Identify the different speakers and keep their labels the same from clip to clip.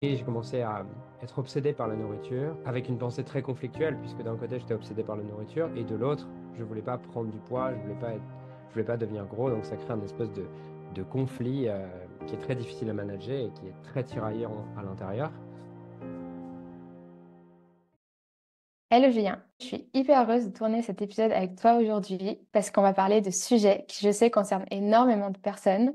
Speaker 1: Et j'ai commencé à être obsédé par la nourriture, avec une pensée très conflictuelle, puisque d'un côté j'étais obsédé par la nourriture, et de l'autre, je voulais pas prendre du poids, je voulais pas devenir gros, donc ça crée un espèce de conflit qui est très difficile à manager et qui est très tiraillant à l'intérieur.
Speaker 2: Hello Julien, je suis hyper heureuse de tourner cet épisode avec toi aujourd'hui parce qu'on va parler de sujets qui, je sais, concernent énormément de personnes.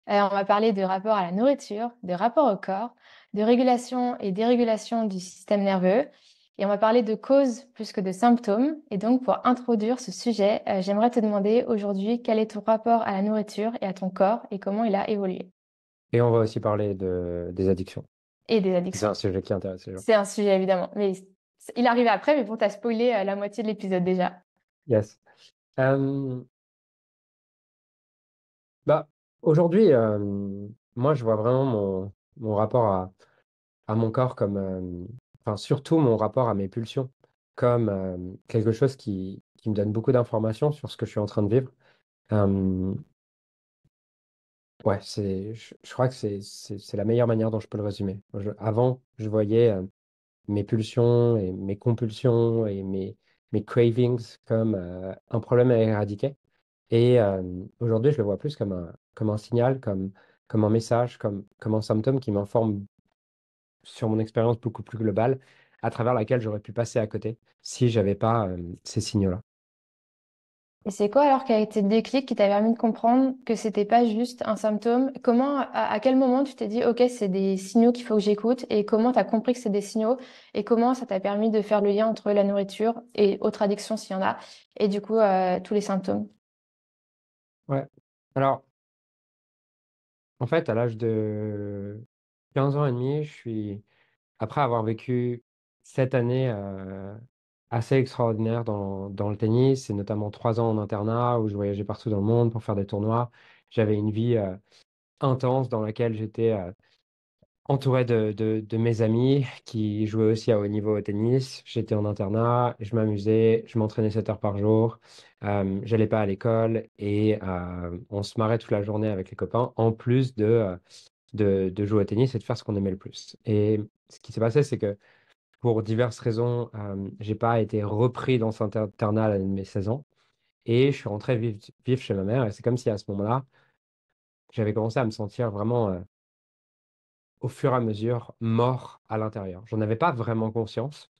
Speaker 2: On va parler de rapport à la nourriture, de rapport au corps, de régulation et dérégulation du système nerveux. Et on va parler de causes plus que de symptômes. Et donc, pour introduire ce sujet, j'aimerais te demander aujourd'hui quel est ton rapport à la nourriture et à ton corps et comment il a évolué.
Speaker 1: Et on va aussi parler des addictions.
Speaker 2: Et des
Speaker 1: C'est
Speaker 2: addictions.
Speaker 1: un sujet qui intéresse les gens.
Speaker 2: C'est un sujet évidemment. Mais il arrive après, mais pour t'as spoilé la moitié de l'épisode déjà.
Speaker 1: Yes. Euh, Bah, aujourd'hui, moi, je vois vraiment mon rapport à mon corps comme, enfin, surtout mon rapport à mes pulsions, comme quelque chose qui me donne beaucoup d'informations sur ce que je suis en train de vivre. Euh, ouais, je crois que c'est la meilleure manière dont je peux le résumer. Avant, je voyais mes pulsions et mes compulsions et mes cravings comme un problème à éradiquer. Et aujourd'hui, je le vois plus comme un signal, comme un message, comme un symptôme qui m'informe sur mon expérience beaucoup plus globale, à travers laquelle j'aurais pu passer à côté si j'avais pas ces signaux-là.
Speaker 2: Et c'est quoi alors qui a été le déclic qui t'a permis de comprendre que c'était pas juste un symptôme? Comment, à quel moment tu t'es dit, OK, c'est des signaux qu'il faut que j'écoute et comment tu as compris que c'est des signaux et comment ça t'a permis de faire le lien entre la nourriture et autres addictions s'il y en a et du coup, tous les symptômes?
Speaker 1: Ouais. Alors, en fait, à l'âge de 15 ans et demi, après avoir vécu 7 années assez extraordinaires dans le tennis, et notamment 3 ans en internat où je voyageais partout dans le monde pour faire des tournois, j'avais une vie intense dans laquelle j'étais entouré de mes amis qui jouaient aussi à haut niveau au tennis. J'étais en internat, je m'amusais, je m'entraînais 7 heures par jour, j'allais pas à l'école et on se marrait toute la journée avec les copains, en plus de jouer au tennis et de faire ce qu'on aimait le plus. Et ce qui s'est passé, c'est que pour diverses raisons, j'ai pas été repris dans cet internat à l'année de mes 16 ans et je suis rentré vivre chez ma mère et c'est comme si à ce moment-là, j'avais commencé à me sentir vraiment au fur et à mesure mort à l'intérieur. J'en avais pas vraiment conscience,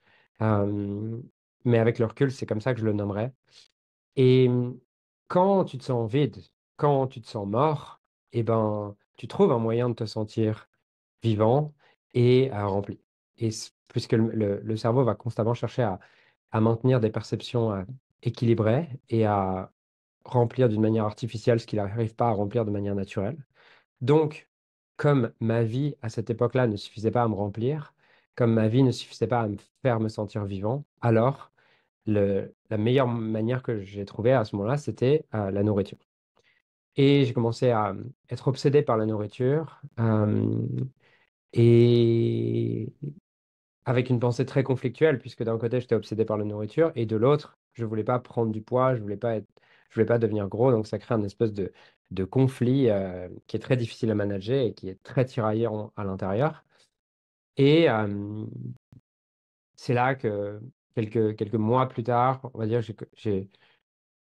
Speaker 1: euh, mais avec le recul, c'est comme ça que je le nommerais. Et quand tu te sens vide, quand tu te sens mort, eh ben, tu trouves un moyen de te sentir vivant et rempli. Puisque le cerveau va constamment chercher à maintenir des perceptions équilibrées et à remplir d'une manière artificielle ce qu'il n'arrive pas à remplir de manière naturelle. Donc, comme ma vie à cette époque-là ne suffisait pas à me remplir, comme ma vie ne suffisait pas à me faire me sentir vivant, alors la meilleure manière que j'ai trouvée à ce moment-là, c'était la nourriture. Et j'ai commencé à être obsédé par la nourriture et avec une pensée très conflictuelle, puisque d'un côté, j'étais obsédé par la nourriture et de l'autre, je voulais pas prendre du poids, je voulais pas devenir gros, donc ça crée un espèce de conflit qui est très difficile à manager et qui est très tiraillant à l'intérieur. Et c'est là que quelques mois plus tard, on va dire, j'ai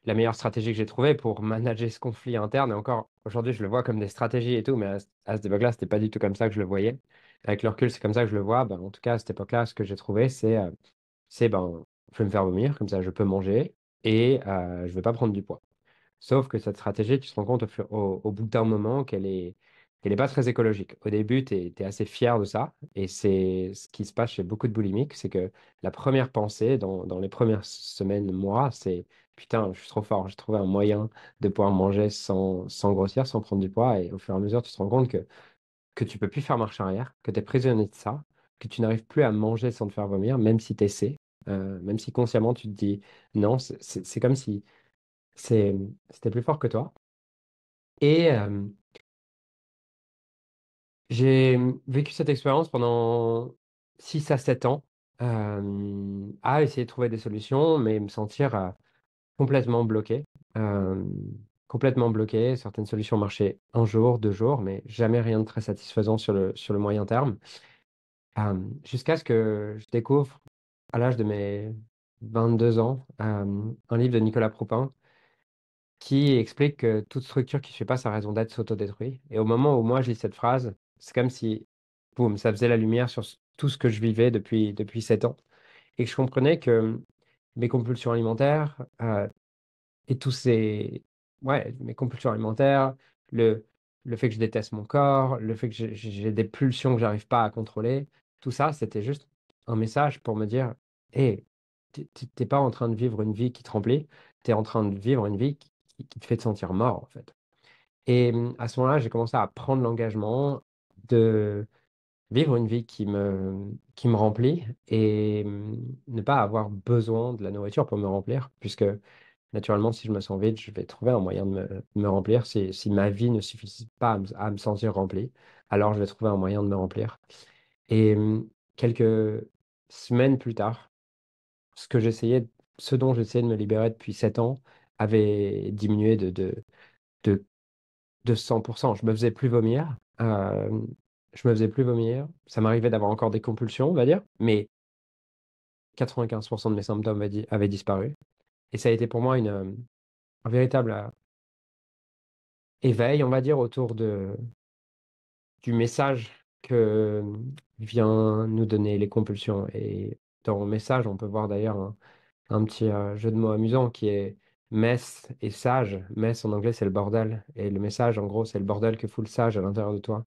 Speaker 1: la meilleure stratégie que j'ai trouvée pour manager ce conflit interne. Et encore, aujourd'hui, je le vois comme des stratégies et tout, mais à cette époque-là, c'était pas du tout comme ça que je le voyais. Avec le recul, c'est comme ça que je le vois. Ben, en tout cas, à cette époque-là, ce que j'ai trouvé, c'est ben, je vais me faire vomir, comme ça je peux manger et je vais pas prendre du poids. Sauf que cette stratégie, tu te rends compte au bout d'un moment qu'elle est pas très écologique. Au début, tu es assez fier de ça. Et c'est ce qui se passe chez beaucoup de boulimiques, c'est que la première pensée dans les premières semaines, mois, c'est putain, je suis trop fort, j'ai trouvé un moyen de pouvoir manger sans grossir, sans prendre du poids. Et au fur et à mesure, tu te rends compte que tu peux plus faire marche arrière, que tu es prisonnier de ça, que tu n'arrives plus à manger sans te faire vomir, même si tu essaies, même si consciemment tu te dis non, c'est comme si c'était plus fort que toi. Et j'ai vécu cette expérience pendant 6 à 7 ans, à essayer de trouver des solutions, mais me sentir complètement bloqué. euh, Complètement bloqué. Certaines solutions marchaient un jour, 2 jours, mais jamais rien de très satisfaisant sur le moyen terme. jusqu'à ce que je découvre, à l'âge de mes 22 ans, un livre de Nicolas Propin qui explique que toute structure qui ne fait pas sa raison d'être s'autodétruit. Et au moment où moi je lis cette phrase, c'est comme si, boum, ça faisait la lumière sur tout ce que je vivais depuis 7 ans. Et que je comprenais que mes compulsions alimentaires, et tous ces... Ouais, mes compulsions alimentaires, le, le fait que je déteste mon corps, le fait que j'ai des pulsions que j'arrive pas à contrôler, tout ça, c'était juste un message pour me dire, hé, t'es pas en train de vivre une vie qui te remplit, tu es en train de vivre une vie qui te fait te sentir mort, en fait. Et à ce moment-là, j'ai commencé à prendre l'engagement de vivre une vie qui me remplit et ne pas avoir besoin de la nourriture pour me remplir, puisque naturellement, si je me sens vide, je vais trouver un moyen de me remplir. Si ma vie ne suffit pas à me sentir rempli, alors je vais trouver un moyen de me remplir. Et quelques semaines plus tard, ce que j'essayais, ce dont j'essayais de me libérer depuis 7 ans avait diminué de, de 100%. Je me faisais plus vomir. Je me faisais plus vomir. Ça m'arrivait d'avoir encore des compulsions, on va dire, mais 95% de mes symptômes avaient disparu. Et ça a été pour moi un véritable éveil, on va dire, autour du message que vient nous donner les compulsions. Et dans le message, on peut voir d'ailleurs un petit jeu de mots amusant qui est mess et sage. Mess en anglais, c'est le bordel. Et le message, en gros, c'est le bordel que fout le sage à l'intérieur de toi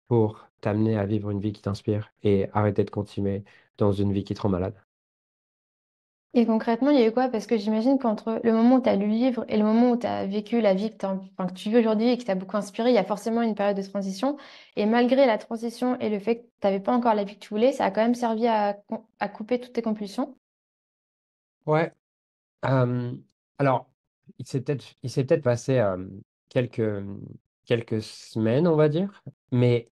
Speaker 1: pour t'amener à vivre une vie qui t'inspire et arrêter de continuer dans une vie qui te rend malade.
Speaker 2: Et concrètement, il y a eu quoi? Parce que j'imagine qu'entre le moment où tu as lu le livre et le moment où tu as vécu la vie que tu vis aujourd'hui et qui t'a beaucoup inspiré, il y a forcément une période de transition. Et malgré la transition et le fait que tu n'avais pas encore la vie que tu voulais, ça a quand même servi à couper toutes tes compulsions.
Speaker 1: Ouais. euh, alors, il s'est peut-être passé quelques, quelques semaines, on va dire, mais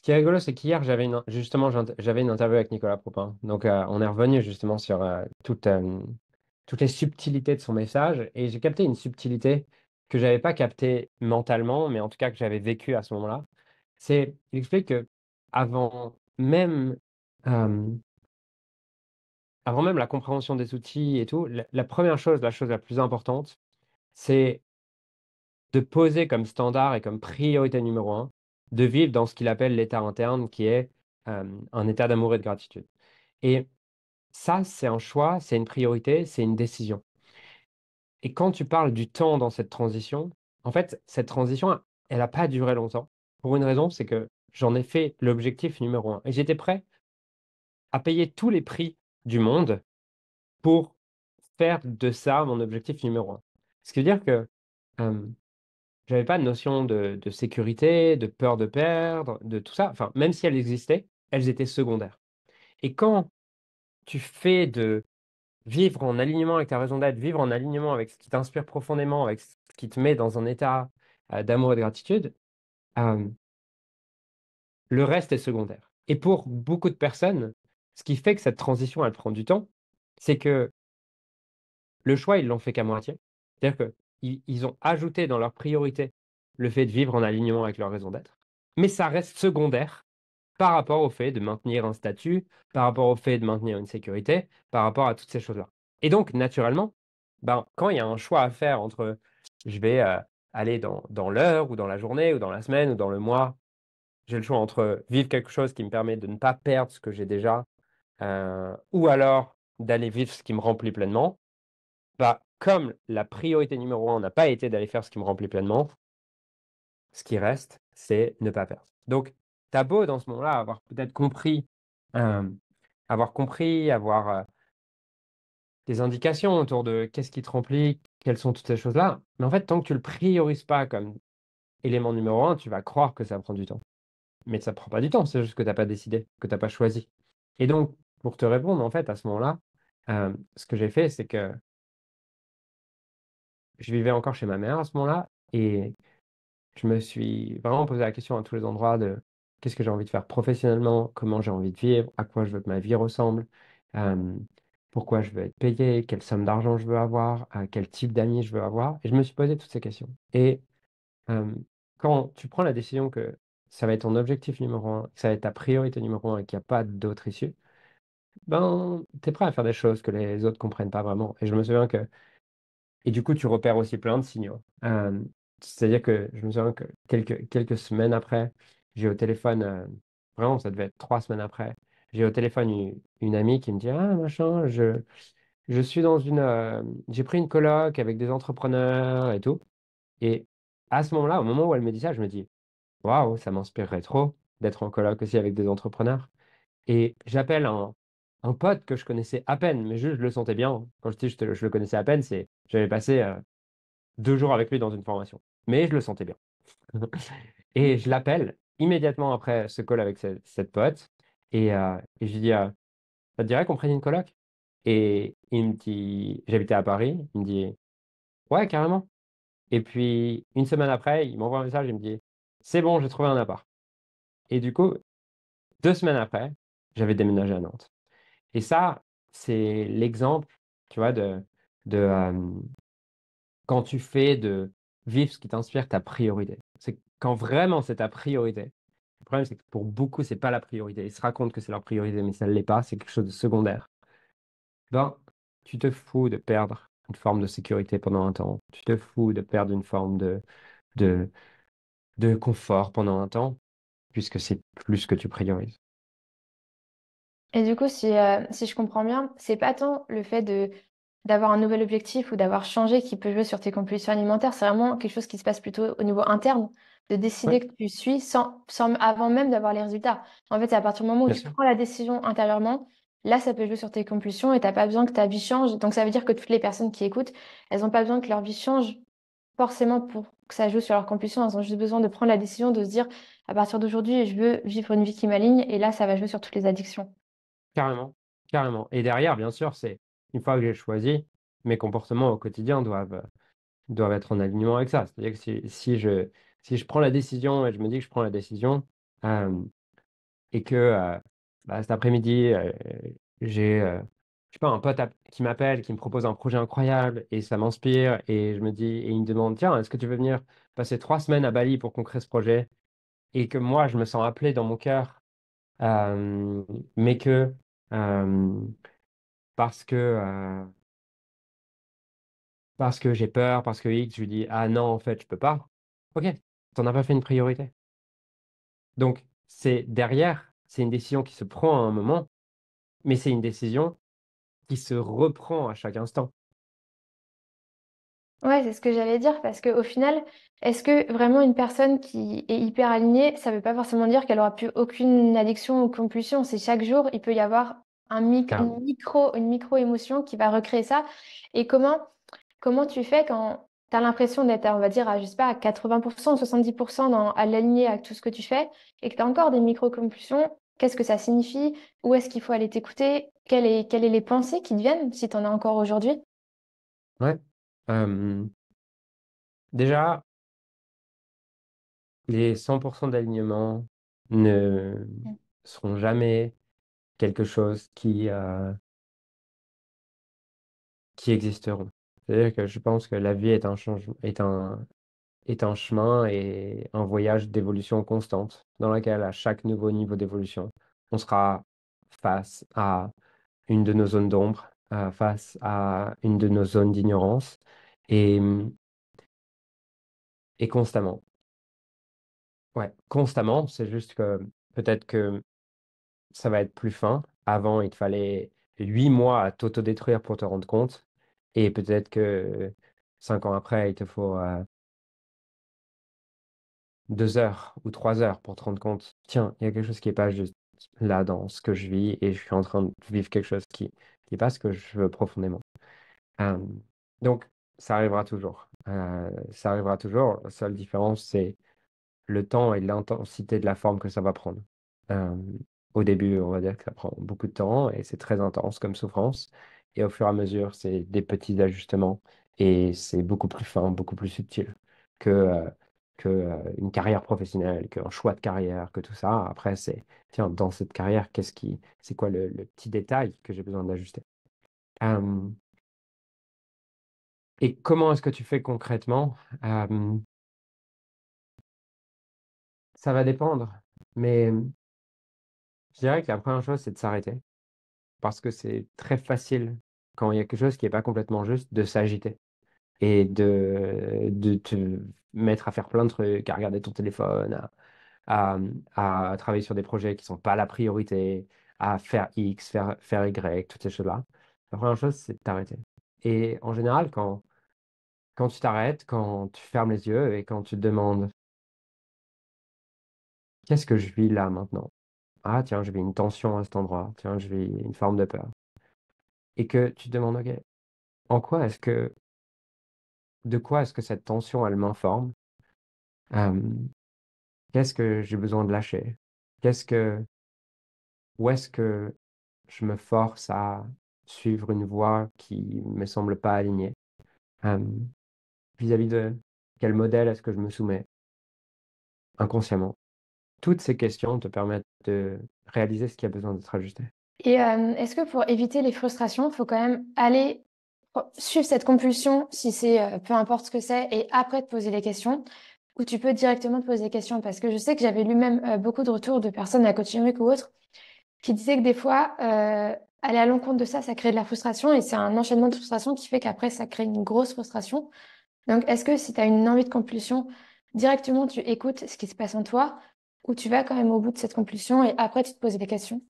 Speaker 1: ce qui est rigolo, c'est qu'hier, j'avais une interview avec Nicolas Propin. Donc, on est revenu justement sur toutes les subtilités de son message. Et j'ai capté une subtilité que j'avais pas captée mentalement, mais en tout cas que j'avais vécue à ce moment-là. Il explique que avant même, euh, avant même la compréhension des outils et tout, la première chose, la chose la plus importante, c'est de poser comme standard et comme priorité numéro un, de vivre dans ce qu'il appelle l'état interne, qui est un état d'amour et de gratitude. Et ça, c'est un choix, c'est une priorité, c'est une décision. Et quand tu parles du temps dans cette transition, en fait, cette transition, elle n'a pas duré longtemps. Pour une raison, c'est que j'en ai fait l'objectif numéro un. Et j'étais prêt à payer tous les prix du monde pour faire de ça mon objectif numéro un. Ce qui veut dire que euh, j'avais pas de notion de sécurité, de peur de perdre, de tout ça. Enfin, même si elles existaient, elles étaient secondaires. Et quand tu fais de vivre en alignement avec ta raison d'être, vivre en alignement avec ce qui t'inspire profondément, avec ce qui te met dans un état d'amour et de gratitude, euh, le reste est secondaire. Et pour beaucoup de personnes, ce qui fait que cette transition, elle prend du temps, c'est que le choix, ils l'ont fait qu'à moitié. C'est-à-dire qu'ils ont ajouté dans leur priorité le fait de vivre en alignement avec leur raison d'être, mais ça reste secondaire par rapport au fait de maintenir un statut, par rapport au fait de maintenir une sécurité, par rapport à toutes ces choses-là. Et donc, naturellement, ben, quand il y a un choix à faire entre je vais aller dans l'heure ou dans la journée ou dans la semaine ou dans le mois, j'ai le choix entre vivre quelque chose qui me permet de ne pas perdre ce que j'ai déjà, ou alors d'aller vivre ce qui me remplit pleinement. Bah, comme la priorité numéro un n'a pas été d'aller faire ce qui me remplit pleinement, ce qui reste, c'est ne pas perdre. Donc, t'as beau dans ce moment-là avoir peut-être compris, euh, avoir des indications autour de qu'est-ce qui te remplit, quelles sont toutes ces choses-là, mais en fait, tant que tu le priorises pas comme élément numéro un, tu vas croire que ça prend du temps. Mais ça prend pas du temps, c'est juste que t'as pas décidé, que t'as pas choisi. Et donc, pour te répondre, en fait, à ce moment-là, ce que j'ai fait, c'est que je vivais encore chez ma mère à ce moment-là, et je me suis vraiment posé la question à tous les endroits de qu'est-ce que j'ai envie de faire professionnellement, comment j'ai envie de vivre, à quoi je veux que ma vie ressemble, euh, pourquoi je veux être payé, quelle somme d'argent je veux avoir, quel type d'amis je veux avoir. Et je me suis posé toutes ces questions. Et euh, quand tu prends la décision que ça va être ton objectif numéro un, que ça va être ta priorité numéro un et qu'il y a pas d'autre issue, ben, tu es prêt à faire des choses que les autres comprennent pas vraiment. Et je me souviens que et du coup, tu repères aussi plein de signaux. C'est-à-dire que je me souviens que quelques semaines après, j'ai au téléphone, vraiment, ça devait être 3 semaines après, j'ai au téléphone une amie qui me dit, ah, machin, je suis dans j'ai pris une coloc avec des entrepreneurs et tout. Et à ce moment-là, au moment où elle me dit ça, je me dis, waouh, ça m'inspirerait trop d'être en coloc aussi avec des entrepreneurs. Et j'appelle un pote que je connaissais à peine, mais juste je le sentais bien. Quand je dis je le connaissais à peine, c'est j'avais passé 2 jours avec lui dans une formation. Mais je le sentais bien. Et je l'appelle immédiatement après ce call avec cette pote. Et je lui dis, ça te dirait qu'on prenne une coloc? Et il me dit, j'habitais à Paris, il me dit, ouais, carrément. Et puis, une semaine après, il m'envoie un message, il me dit, c'est bon, j'ai trouvé un appart. Et du coup, 2 semaines après, j'avais déménagé à Nantes. Et ça, c'est l'exemple, tu vois, de quand tu fais de vivre ce qui t'inspire ta priorité. C'est quand vraiment c'est ta priorité. Le problème, c'est que pour beaucoup, c'est pas la priorité. Ils se racontent que c'est leur priorité, mais ça ne l'est pas, c'est quelque chose de secondaire. Ben, tu te fous de perdre une forme de sécurité pendant un temps. Tu te fous de perdre une forme de, de confort pendant un temps, puisque c'est plus ce que tu priorises.
Speaker 2: Et du coup, si je comprends bien, c'est pas tant le fait de d'avoir un nouvel objectif ou d'avoir changé qui peut jouer sur tes compulsions alimentaires, c'est vraiment quelque chose qui se passe plutôt au niveau interne, de
Speaker 1: Oui,
Speaker 2: décider que tu suis avant même d'avoir les résultats. En fait, c'est à partir du moment où
Speaker 1: bien
Speaker 2: tu
Speaker 1: sûr.
Speaker 2: prends la décision intérieurement, là, ça peut jouer sur tes compulsions et t'as pas besoin que ta vie change. Donc, ça veut dire que toutes les personnes qui écoutent, elles ont pas besoin que leur vie change forcément pour que ça joue sur leurs compulsions. Elles ont juste besoin de prendre la décision de se dire, à partir d'aujourd'hui, je veux vivre une vie qui m'aligne et là, ça va jouer sur toutes les addictions.
Speaker 1: Carrément, carrément. Et derrière, bien sûr, c'est une fois que j'ai choisi, mes comportements au quotidien doivent être en alignement avec ça. C'est-à-dire que si je prends la décision et je me dis que je prends la décision, euh, et que bah, cet après-midi, j'ai je sais pas, un pote qui m'appelle, qui me propose un projet incroyable et ça m'inspire et je me dis, et il me demande, tiens, est-ce que tu veux venir passer 3 semaines à Bali pour qu'on crée ce projet? Et que moi, je me sens appelé dans mon cœur, euh, mais que euh, parce que parce que j'ai peur, parce que X, je lui dis, ah non, en fait, je peux pas. Ok, t'en as pas fait une priorité. Donc, c'est derrière, c'est une décision qui se prend à un moment, mais c'est une décision qui se reprend à chaque instant.
Speaker 2: Ouais, c'est ce que j'allais dire parce qu'au final, est-ce que vraiment une personne qui est hyper alignée, ça veut pas forcément dire qu'elle aura plus aucune addiction ou compulsion. C'est chaque jour, il peut y avoir
Speaker 1: Carrément.
Speaker 2: une micro émotion qui va recréer ça. Et comment tu fais quand tu as l'impression d'être, on va dire, à, je sais pas, à 80%, 70% à l'aligner avec tout ce que tu fais et que tu as encore des micro-compulsions? Qu'est-ce que ça signifie? Où est-ce qu'il faut aller t'écouter? Quelles sont les pensées qui te viennent si tu en as encore aujourd'hui?
Speaker 1: Ouais. Euh, déjà, les 100% d'alignement ne seront jamais quelque chose qui existeront. C'est-à-dire que je pense que la vie est un changement, est un chemin et un voyage d'évolution constante dans lequel, à chaque nouveau niveau d'évolution, on sera face à une de nos zones d'ombre, face à une de nos zones d'ignorance et, et constamment. Ouais, constamment, c'est juste que peut-être que ça va être plus fin. Avant, il te fallait 8 mois à t'autodétruire pour te rendre compte. Et peut-être que 5 ans après, il te faut 2 heures ou 3 heures pour te rendre compte. Tiens, il y a quelque chose qui n'est pas juste là dans ce que je vis et je suis en train de vivre quelque chose qui n'est pas ce que je veux profondément. Euh, donc, ça arrivera toujours. Ça arrivera toujours. La seule différence, c'est le temps et l'intensité de la forme que ça va prendre. Euh, Au début, on va dire que ça prend beaucoup de temps et c'est très intense comme souffrance. Et au fur et à mesure, c'est des petits ajustements et c'est beaucoup plus fin, beaucoup plus subtil que une carrière professionnelle, qu'un choix de carrière, que tout ça. Après, tiens, dans cette carrière, c'est quoi le petit détail que j'ai besoin d'ajuster? Euh, et comment est-ce que tu fais concrètement? Euh, ça va dépendre. Mais je dirais que la première chose, c'est de s'arrêter. Parce que c'est très facile, quand il y a quelque chose qui n'est pas complètement juste, de s'agiter et de te mettre à faire plein de trucs, à regarder ton téléphone, à travailler sur des projets qui ne sont pas la priorité, à faire X, faire Y, toutes ces choses-là. La première chose, c'est de t'arrêter. Et en général, quand tu t'arrêtes, quand tu fermes les yeux et quand tu te demandes, qu'est-ce que je vis là maintenant? Ah, tiens, je vis une tension à cet endroit. Tiens, je vis une forme de peur. Et que tu te demandes, OK, en quoi est-ce que, de quoi est-ce que cette tension, elle m'informe? Euh, qu'est-ce que j'ai besoin de lâcher? Qu'est-ce que, où est-ce que je me force à suivre une voie qui me semble pas alignée? Euh, vis-à-vis de quel modèle est-ce que je me soumets inconsciemment? Toutes ces questions te permettent de réaliser ce qui a besoin d'être ajusté.
Speaker 2: Et est-ce que pour éviter les frustrations, il faut quand même aller suivre cette compulsion, si c'est peu importe ce que c'est, et après te poser les questions, ou tu peux directement te poser des questions? Parce que je sais que j'avais lu même beaucoup de retours de personnes à Coaching Week ou autres qui disaient que des fois, aller à l'encontre de ça, ça crée de la frustration, et c'est un enchaînement de frustration qui fait qu'après, ça crée une grosse frustration. Donc, est-ce que si tu as une envie de compulsion, directement tu écoutes ce qui se passe en toi, ou tu vas quand même au bout de cette compulsion et après tu te poses des questions?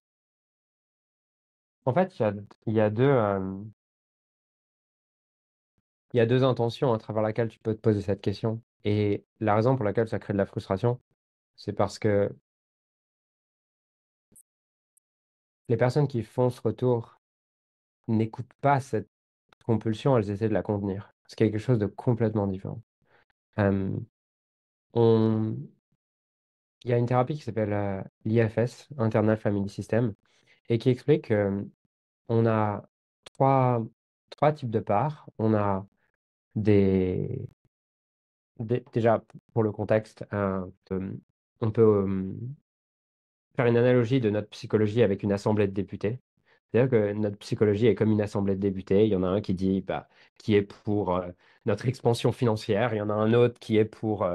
Speaker 1: En fait, il y a deux intentions à travers laquelle tu peux te poser cette question. Et la raison pour laquelle ça crée de la frustration, c'est parce que les personnes qui font ce retour n'écoutent pas cette compulsion, elles essaient de la contenir. C'est quelque chose de complètement différent. Euh, on... Il y a une thérapie qui s'appelle l'IFS, Internal Family System, et qui explique qu'on a trois, trois types de parts. On a des... déjà, pour le contexte, on peut faire une analogie de notre psychologie avec une assemblée de députés. C'est-à-dire que notre psychologie est comme une assemblée de députés. Il y en a un qui dit, bah, qui est pour notre expansion financière. Il y en a un autre qui est pour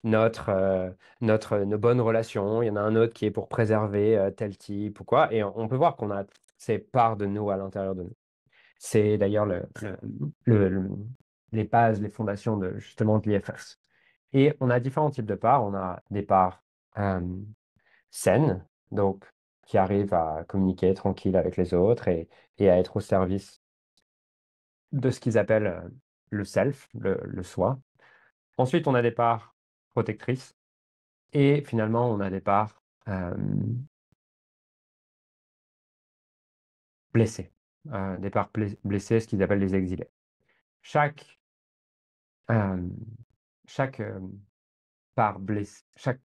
Speaker 1: notre, nos bonnes relations. Il y en a un autre qui est pour préserver tel type ou quoi. Et on peut voir qu'on a ces parts de nous à l'intérieur de nous. C'est d'ailleurs les bases, les fondations de justement de l'IFS. Et on a différents types de parts. On a des parts euh, saines, donc qui arrivent à communiquer tranquille avec les autres et à être au service de ce qu'ils appellent le self, le soi. Ensuite, on a des parts protectrices et finalement, on a des parts blessées. Des parts blessées, ce qu'ils appellent les exilés. Chaque, euh, chaque part blessée, chaque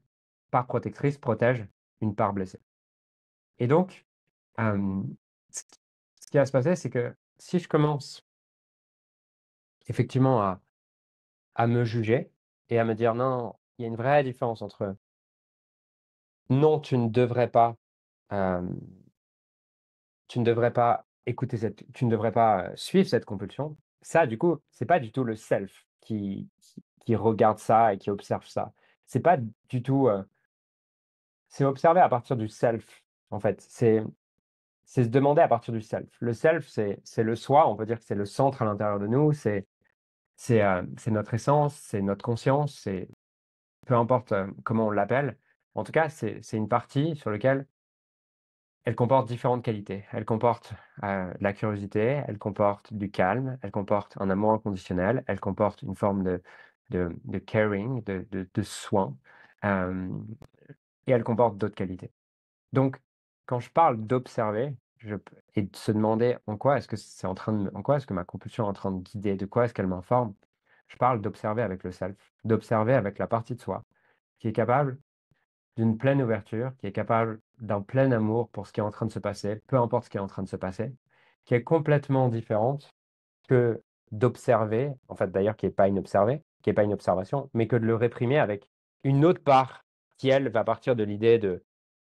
Speaker 1: part protectrice protège une part blessée. Et donc, euh, ce qui ce qui va se passer, c'est que si je commence effectivement à me juger et à me dire non, il y a une vraie différence entre non, euh, tu ne devrais pas écouter tu ne devrais pas suivre cette compulsion. Ça, du coup, c'est pas du tout le self qui regarde ça et qui observe ça. C'est pas du tout, c'est observer à partir du self, en fait. C'est se demander à partir du self. Le self, c'est le soi, on peut dire que c'est le centre à l'intérieur de nous, c'est notre essence, c'est notre conscience, c'est peu importe comment on l'appelle. En tout cas, c'est une partie sur laquelle elle comporte différentes qualités. Elle comporte la curiosité, elle comporte du calme, elle comporte un amour inconditionnel, elle comporte une forme de caring, de soin, euh, et elle comporte d'autres qualités. Donc, quand je parle d'observer et de se demander en quoi est-ce que en quoi est-ce que ma compulsion est en train de guider, de quoi est-ce qu'elle m'informe, je parle d'observer avec le self, d'observer avec la partie de soi qui est capable d'une pleine ouverture, qui est capable d'un plein amour pour ce qui est en train de se passer, peu importe ce qui est en train de se passer, qui est complètement différente que d'observer, en fait d'ailleurs qui n'est pas inobservé, qui n'est pas une observation, mais que de le réprimer avec une autre part qui, elle, va partir de l'idée de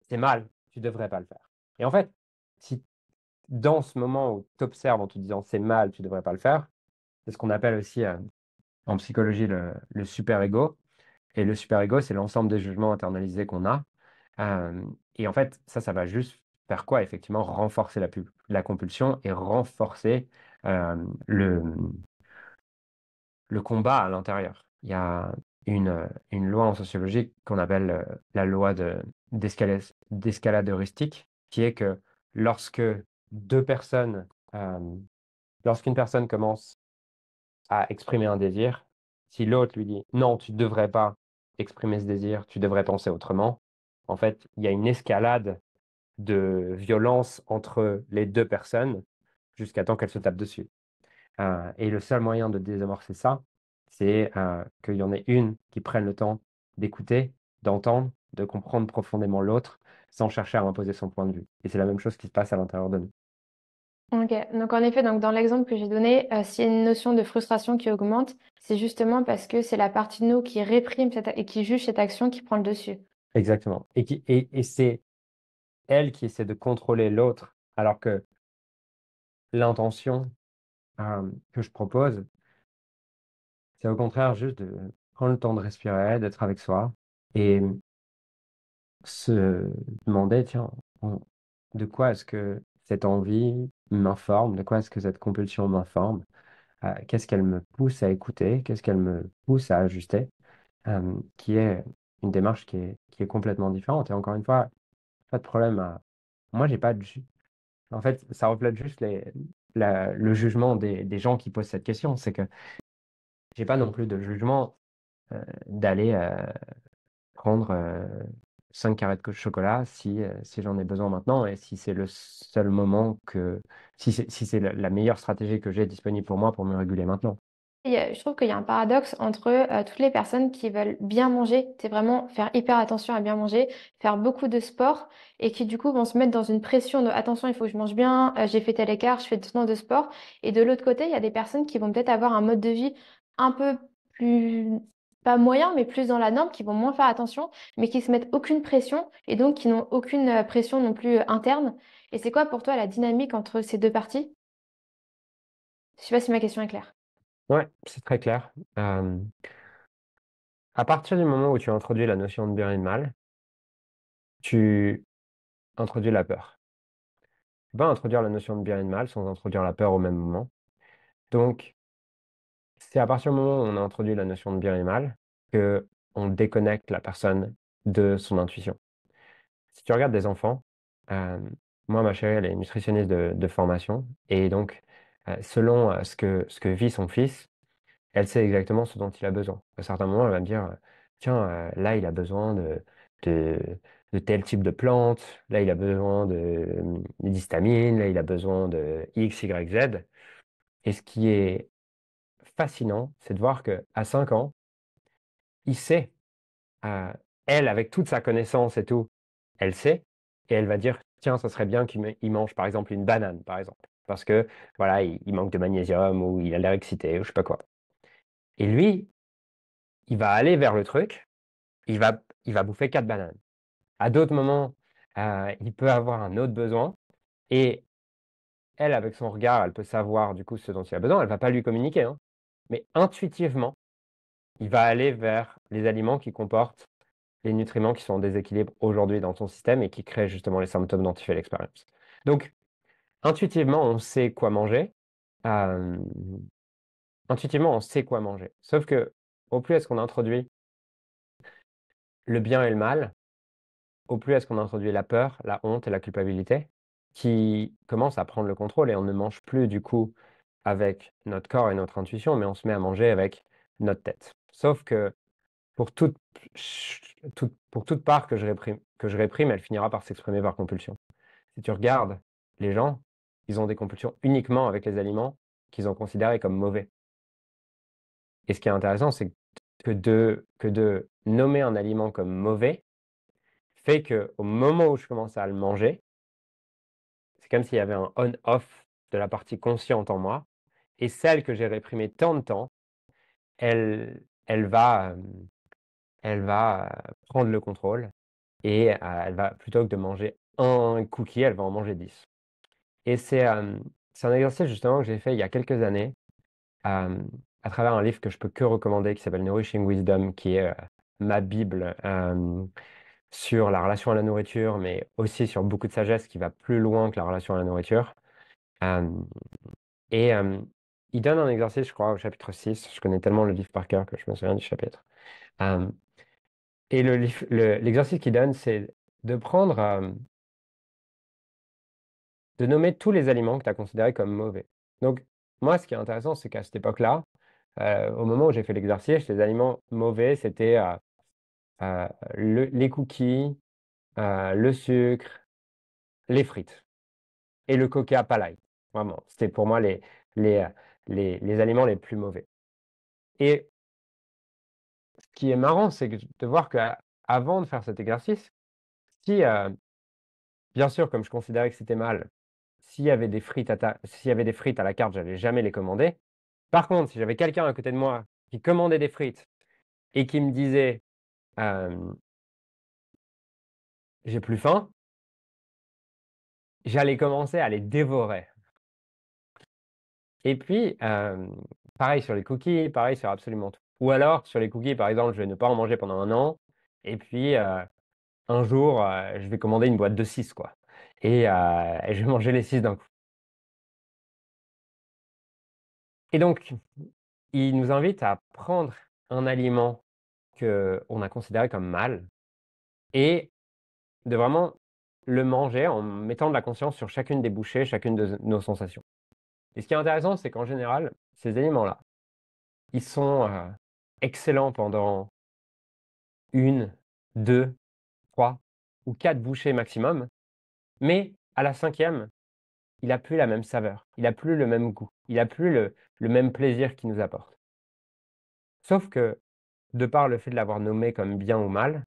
Speaker 1: c'est mal, tu ne devrais pas le faire. Et en fait, si dans ce moment où tu observes en te disant c'est mal, tu ne devrais pas le faire, c'est ce qu'on appelle aussi en psychologie le super-ego, Et le super-ego, c'est l'ensemble des jugements internalisés qu'on a. Et en fait, ça va juste faire quoi? Effectivement, renforcer la compulsion et renforcer euh, le, le combat à l'intérieur. Il y a une loi en sociologie qu'on appelle la loi d'escalade heuristique, qui est que lorsque deux personnes, euh, lorsqu'une personne commence à exprimer un désir, si l'autre lui dit non, tu ne devrais pas exprimer ce désir, tu devrais penser autrement, en fait, il y a une escalade de violence entre les deux personnes jusqu'à temps qu'elles se tapent dessus. Et le seul moyen de désamorcer ça, c'est qu'il y en ait une qui prenne le temps d'écouter, d'entendre, de comprendre profondément l'autre, sans chercher à imposer son point de vue. Et c'est la même chose qui se passe à l'intérieur de nous.
Speaker 2: OK. Donc en effet, donc dans l'exemple que j'ai donné, s'il y a une notion de frustration qui augmente, c'est justement parce que c'est la partie de nous qui réprime et qui juge cette action qui prend le dessus.
Speaker 1: Exactement. Et c'est elle qui essaie de contrôler l'autre, alors que l'intention que je propose, c'est au contraire juste de prendre le temps de respirer, d'être avec soi et se demander, tiens, de quoi est-ce que cette envie m'informe, de quoi est-ce que cette compulsion m'informe, qu'est-ce qu'elle me pousse à écouter, qu'est-ce qu'elle me pousse à ajuster, qui est une démarche qui est complètement différente. Et encore une fois, pas de problème à... Moi, j'ai pas de... En fait, ça reflète juste le jugement des gens qui posent cette question. C'est que j'ai pas non plus de jugement d'aller prendre 5 carrés de chocolat si j'en ai besoin maintenant et si c'est le seul moment si c'est la meilleure stratégie que j'ai disponible pour moi pour me réguler maintenant.
Speaker 2: Je trouve qu'il y a un paradoxe entre toutes les personnes qui veulent bien manger, c'est vraiment faire hyper attention à bien manger, faire beaucoup de sport et qui du coup vont se mettre dans une pression de attention, il faut que je mange bien, j'ai fait tel écart, je fais tant de sport. Et de l'autre côté, il y a des personnes qui vont peut-être avoir un mode de vie un peu plus, pas moyen, mais plus dans la norme, qui vont moins faire attention, mais qui se mettent aucune pression et donc qui n'ont aucune pression non plus interne. Et c'est quoi pour toi la dynamique entre ces deux parties? Je sais pas si ma question est claire.
Speaker 1: Ouais, c'est très clair. À partir du moment où tu introduis la notion de bien et de mal, tu introduis la peur. Tu peux pas introduire la notion de bien et de mal sans introduire la peur au même moment. Donc, c'est à partir du moment où on a introduit la notion de bien et mal que on déconnecte la personne de son intuition. Si tu regardes des enfants, euh, moi, ma chérie, elle est nutritionniste de formation, et donc, selon ce que vit son fils, elle sait exactement ce dont il a besoin. À certains moments, elle va me dire, tiens, là, il a besoin de, de tel type de plante, là, il a besoin d'histamine, là, il a besoin de X, Y, Z. Et ce qui est fascinant, c'est de voir qu'à 5 ans, il sait, euh, elle, avec toute sa connaissance et tout, elle sait, et elle va dire, tiens, ça serait bien qu'il mange, par exemple, une banane, par exemple, parce que, voilà, il manque de magnésium, ou il a l'air excité, ou je sais pas quoi. Et lui, il va aller vers le truc, il va bouffer 4 bananes. À d'autres moments, il peut avoir un autre besoin, et elle, avec son regard, elle peut savoir, du coup, ce dont il a besoin, elle va pas lui communiquer, hein. Mais intuitivement, il va aller vers les aliments qui comportent les nutriments qui sont en déséquilibre aujourd'hui dans ton système et qui créent justement les symptômes dont tu fais l'expérience. Donc, intuitivement, on sait quoi manger. Euh, intuitivement, on sait quoi manger. Sauf que, au plus est-ce qu'on introduit le bien et le mal, au plus est-ce qu'on introduit la peur, la honte et la culpabilité, qui commencent à prendre le contrôle et on ne mange plus du coup avec notre corps et notre intuition, mais on se met à manger avec notre tête. Sauf que pour pour toute part que je réprime, elle finira par s'exprimer par compulsion. Si tu regardes les gens, ils ont des compulsions uniquement avec les aliments qu'ils ont considérés comme mauvais. Et ce qui est intéressant, c'est que de nommer un aliment comme mauvais fait qu'au moment où je commence à le manger, c'est comme s'il y avait un on-off de la partie consciente en moi. Et celle que j'ai réprimée tant de temps, elle va prendre le contrôle et elle va, plutôt que de manger un cookie, elle va en manger 10. Et c'est un exercice justement que j'ai fait il y a quelques années euh, à travers un livre que je peux que recommander qui s'appelle Nourishing Wisdom, qui est ma Bible sur la relation à la nourriture, mais aussi sur beaucoup de sagesse qui va plus loin que la relation à la nourriture. Euh, et il donne un exercice, je crois, au chapitre 6. Je connais tellement le livre par cœur que je me souviens du chapitre. Euh, et l'exercice qu'il donne, c'est de prendre, de nommer tous les aliments que tu as considérés comme mauvais. Donc, moi, ce qui est intéressant, c'est qu'à cette époque-là, au moment où j'ai fait l'exercice, les aliments mauvais, c'était les cookies, le sucre, les frites et le coca palaille. Vraiment, c'était pour moi les, euh, les aliments les plus mauvais. Et ce qui est marrant, c'est de voir qu'avant de faire cet exercice, si, bien sûr, comme je considérais que c'était mal, s'il y avait des frites à la carte, j'allais jamais les commander. Par contre, si j'avais quelqu'un à côté de moi qui commandait des frites et qui me disait euh, j'ai plus faim, j'allais commencer à les dévorer. Et puis, pareil sur les cookies, pareil sur absolument tout. Ou alors, sur les cookies, par exemple, je vais ne pas en manger pendant un an, et puis un jour, je vais commander une boîte de 6, quoi. Et je vais manger les 6 d'un coup. Et donc, il nous invite à prendre un aliment qu'on a considéré comme mal et de vraiment le manger en mettant de la conscience sur chacune des bouchées, chacune de nos sensations. Et ce qui est intéressant, c'est qu'en général, ces aliments-là, ils sont excellents pendant une, deux, trois ou quatre bouchées maximum, mais à la cinquième, il n'a plus la même saveur, il n'a plus le même goût, il n'a plus le même plaisir qu'il nous apporte. Sauf que, de par le fait de l'avoir nommé comme bien ou mal,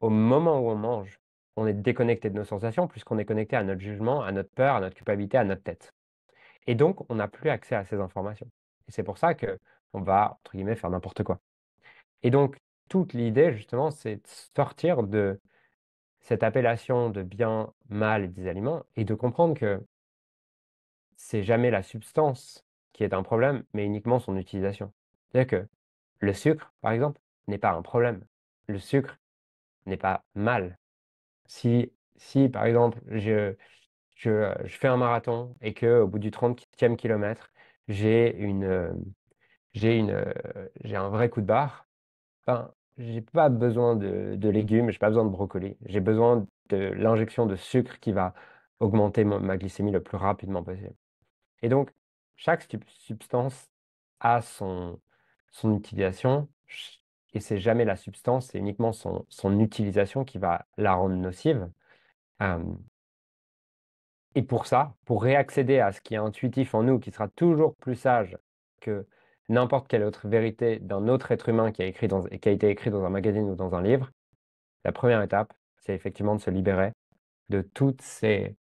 Speaker 1: au moment où on mange, on est déconnecté de nos sensations puisqu'on est connecté à notre jugement, à notre peur, à notre culpabilité, à notre tête. Et donc, on n'a plus accès à ces informations. Et c'est pour ça que on va, entre guillemets, faire n'importe quoi. Et donc, toute l'idée, justement, c'est de sortir de cette appellation de bien, mal des aliments et de comprendre que c'est jamais la substance qui est un problème, mais uniquement son utilisation. C'est-à-dire que le sucre, par exemple, n'est pas un problème. Le sucre n'est pas mal. Si par exemple, je fais un marathon et qu'au bout du 30e kilomètre, j'ai j'ai un vrai coup de barre, ben, j'ai pas besoin de légumes, j'ai pas besoin de brocoli. J'ai besoin de l'injection de sucre qui va augmenter ma glycémie le plus rapidement possible. Et donc, chaque substance a son utilisation, et c'est jamais la substance, c'est uniquement son utilisation qui va la rendre nocive. Euh, et pour ça, pour réaccéder à ce qui est intuitif en nous, qui sera toujours plus sage que n'importe quelle autre vérité d'un autre être humain qui a été écrit dans un magazine ou dans un livre, la première étape, c'est effectivement de se libérer de toutes ces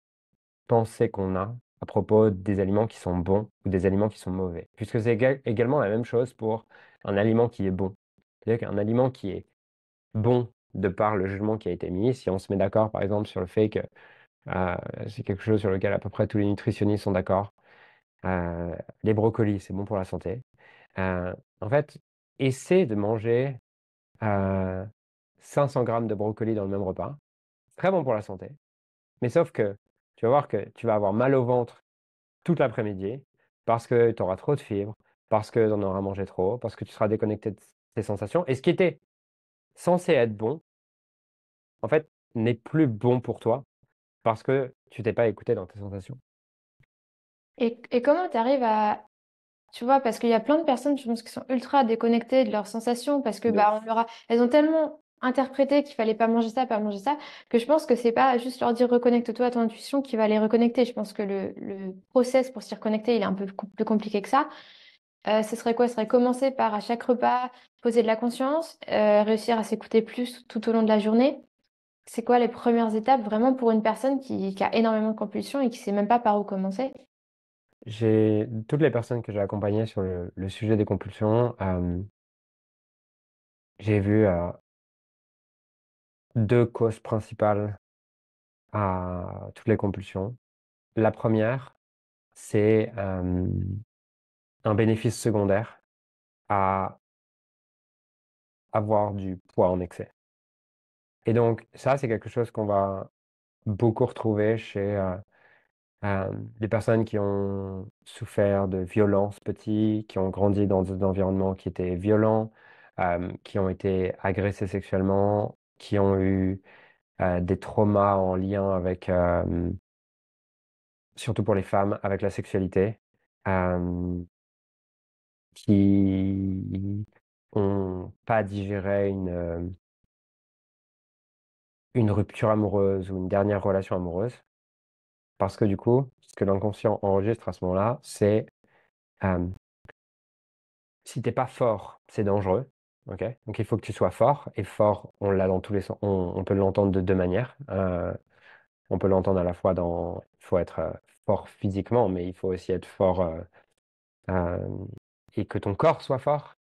Speaker 1: pensées qu'on a à propos des aliments qui sont bons ou des aliments qui sont mauvais. Puisque c'est également la même chose pour un aliment qui est bon. C'est-à-dire qu'un aliment qui est bon de par le jugement qui a été mis, si on se met d'accord par exemple sur le fait que euh, c'est quelque chose sur lequel à peu près tous les nutritionnistes sont d'accord, euh, les brocolis, c'est bon pour la santé. En fait, essaie de manger euh, 500 grammes de brocolis dans le même repas. C'est très bon pour la santé. Mais sauf que tu vas voir que tu vas avoir mal au ventre toute l'après-midi parce que tu auras trop de fibres, parce que tu en auras mangé trop, parce que tu seras déconnecté de tes sensations. Et ce qui était censé être bon, en fait, n'est plus bon pour toi parce que tu t'es pas écouté dans tes sensations.
Speaker 2: Et comment tu arrives à, tu vois, parce qu'il y a plein de personnes, je pense, qui sont ultra déconnectées de leurs sensations parce que
Speaker 1: De
Speaker 2: bah,
Speaker 1: ouf.
Speaker 2: elles ont tellement interprété qu'il fallait pas manger ça, que je pense que c'est pas juste leur dire reconnecte-toi à ton intuition qui va les reconnecter. Je pense que le process pour s'y reconnecter, il est un peu plus compliqué que ça. Ce serait quoi? Ce serait commencer par à chaque repas poser de la conscience, réussir à s'écouter plus tout au long de la journée. C'est quoi les premières étapes vraiment pour une personne qui a énormément de compulsions et qui sait même pas par où commencer?
Speaker 1: Toutes les personnes que j'ai accompagnées sur le sujet des compulsions, j'ai vu deux causes principales à toutes les compulsions. La première, c'est un bénéfice secondaire à avoir du poids en excès. Et donc, ça, c'est quelque chose qu'on va beaucoup retrouver chez des personnes qui ont souffert de violences petits, qui ont grandi dans des environnements qui étaient violents, qui ont été agressés sexuellement, qui ont eu des traumas en lien avec, surtout pour les femmes, avec la sexualité, euh, qui ont pas digéré une rupture amoureuse ou une dernière relation amoureuse. Parce que du coup, ce que l'inconscient enregistre à ce moment-là, c'est euh, si t'es pas fort, c'est dangereux. Ok. Donc il faut que tu sois fort. Et fort, on l'a dans tous les sens. On peut l'entendre de deux manières. On peut l'entendre à la fois dans. Il faut être fort physiquement, mais il faut aussi être fort euh, et que ton corps soit fort.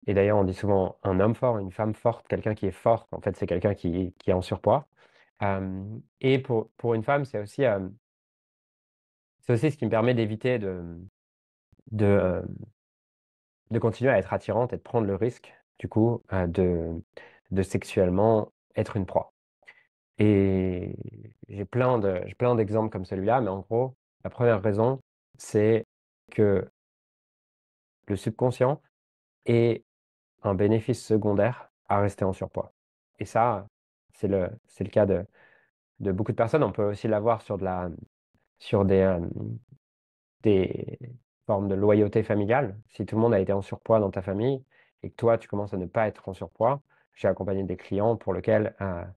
Speaker 1: Et d'ailleurs, on dit souvent un homme fort, une femme forte, quelqu'un qui est fort. En fait, c'est quelqu'un qui est en surpoids. Et pour une femme, c'est aussi ce qui me permet d'éviter de, euh, de continuer à être attirante et de prendre le risque, du coup, de sexuellement être une proie. Et j'ai plein d'exemples comme celui-là, mais en gros, la première raison, c'est que le subconscient est un bénéfice secondaire à rester en surpoids. Et ça, c'est le cas de beaucoup de personnes. On peut aussi l'avoir sur des formes de loyauté familiale. Si tout le monde a été en surpoids dans ta famille et que toi, tu commences à ne pas être en surpoids, j'ai accompagné des clients pour lesquels, un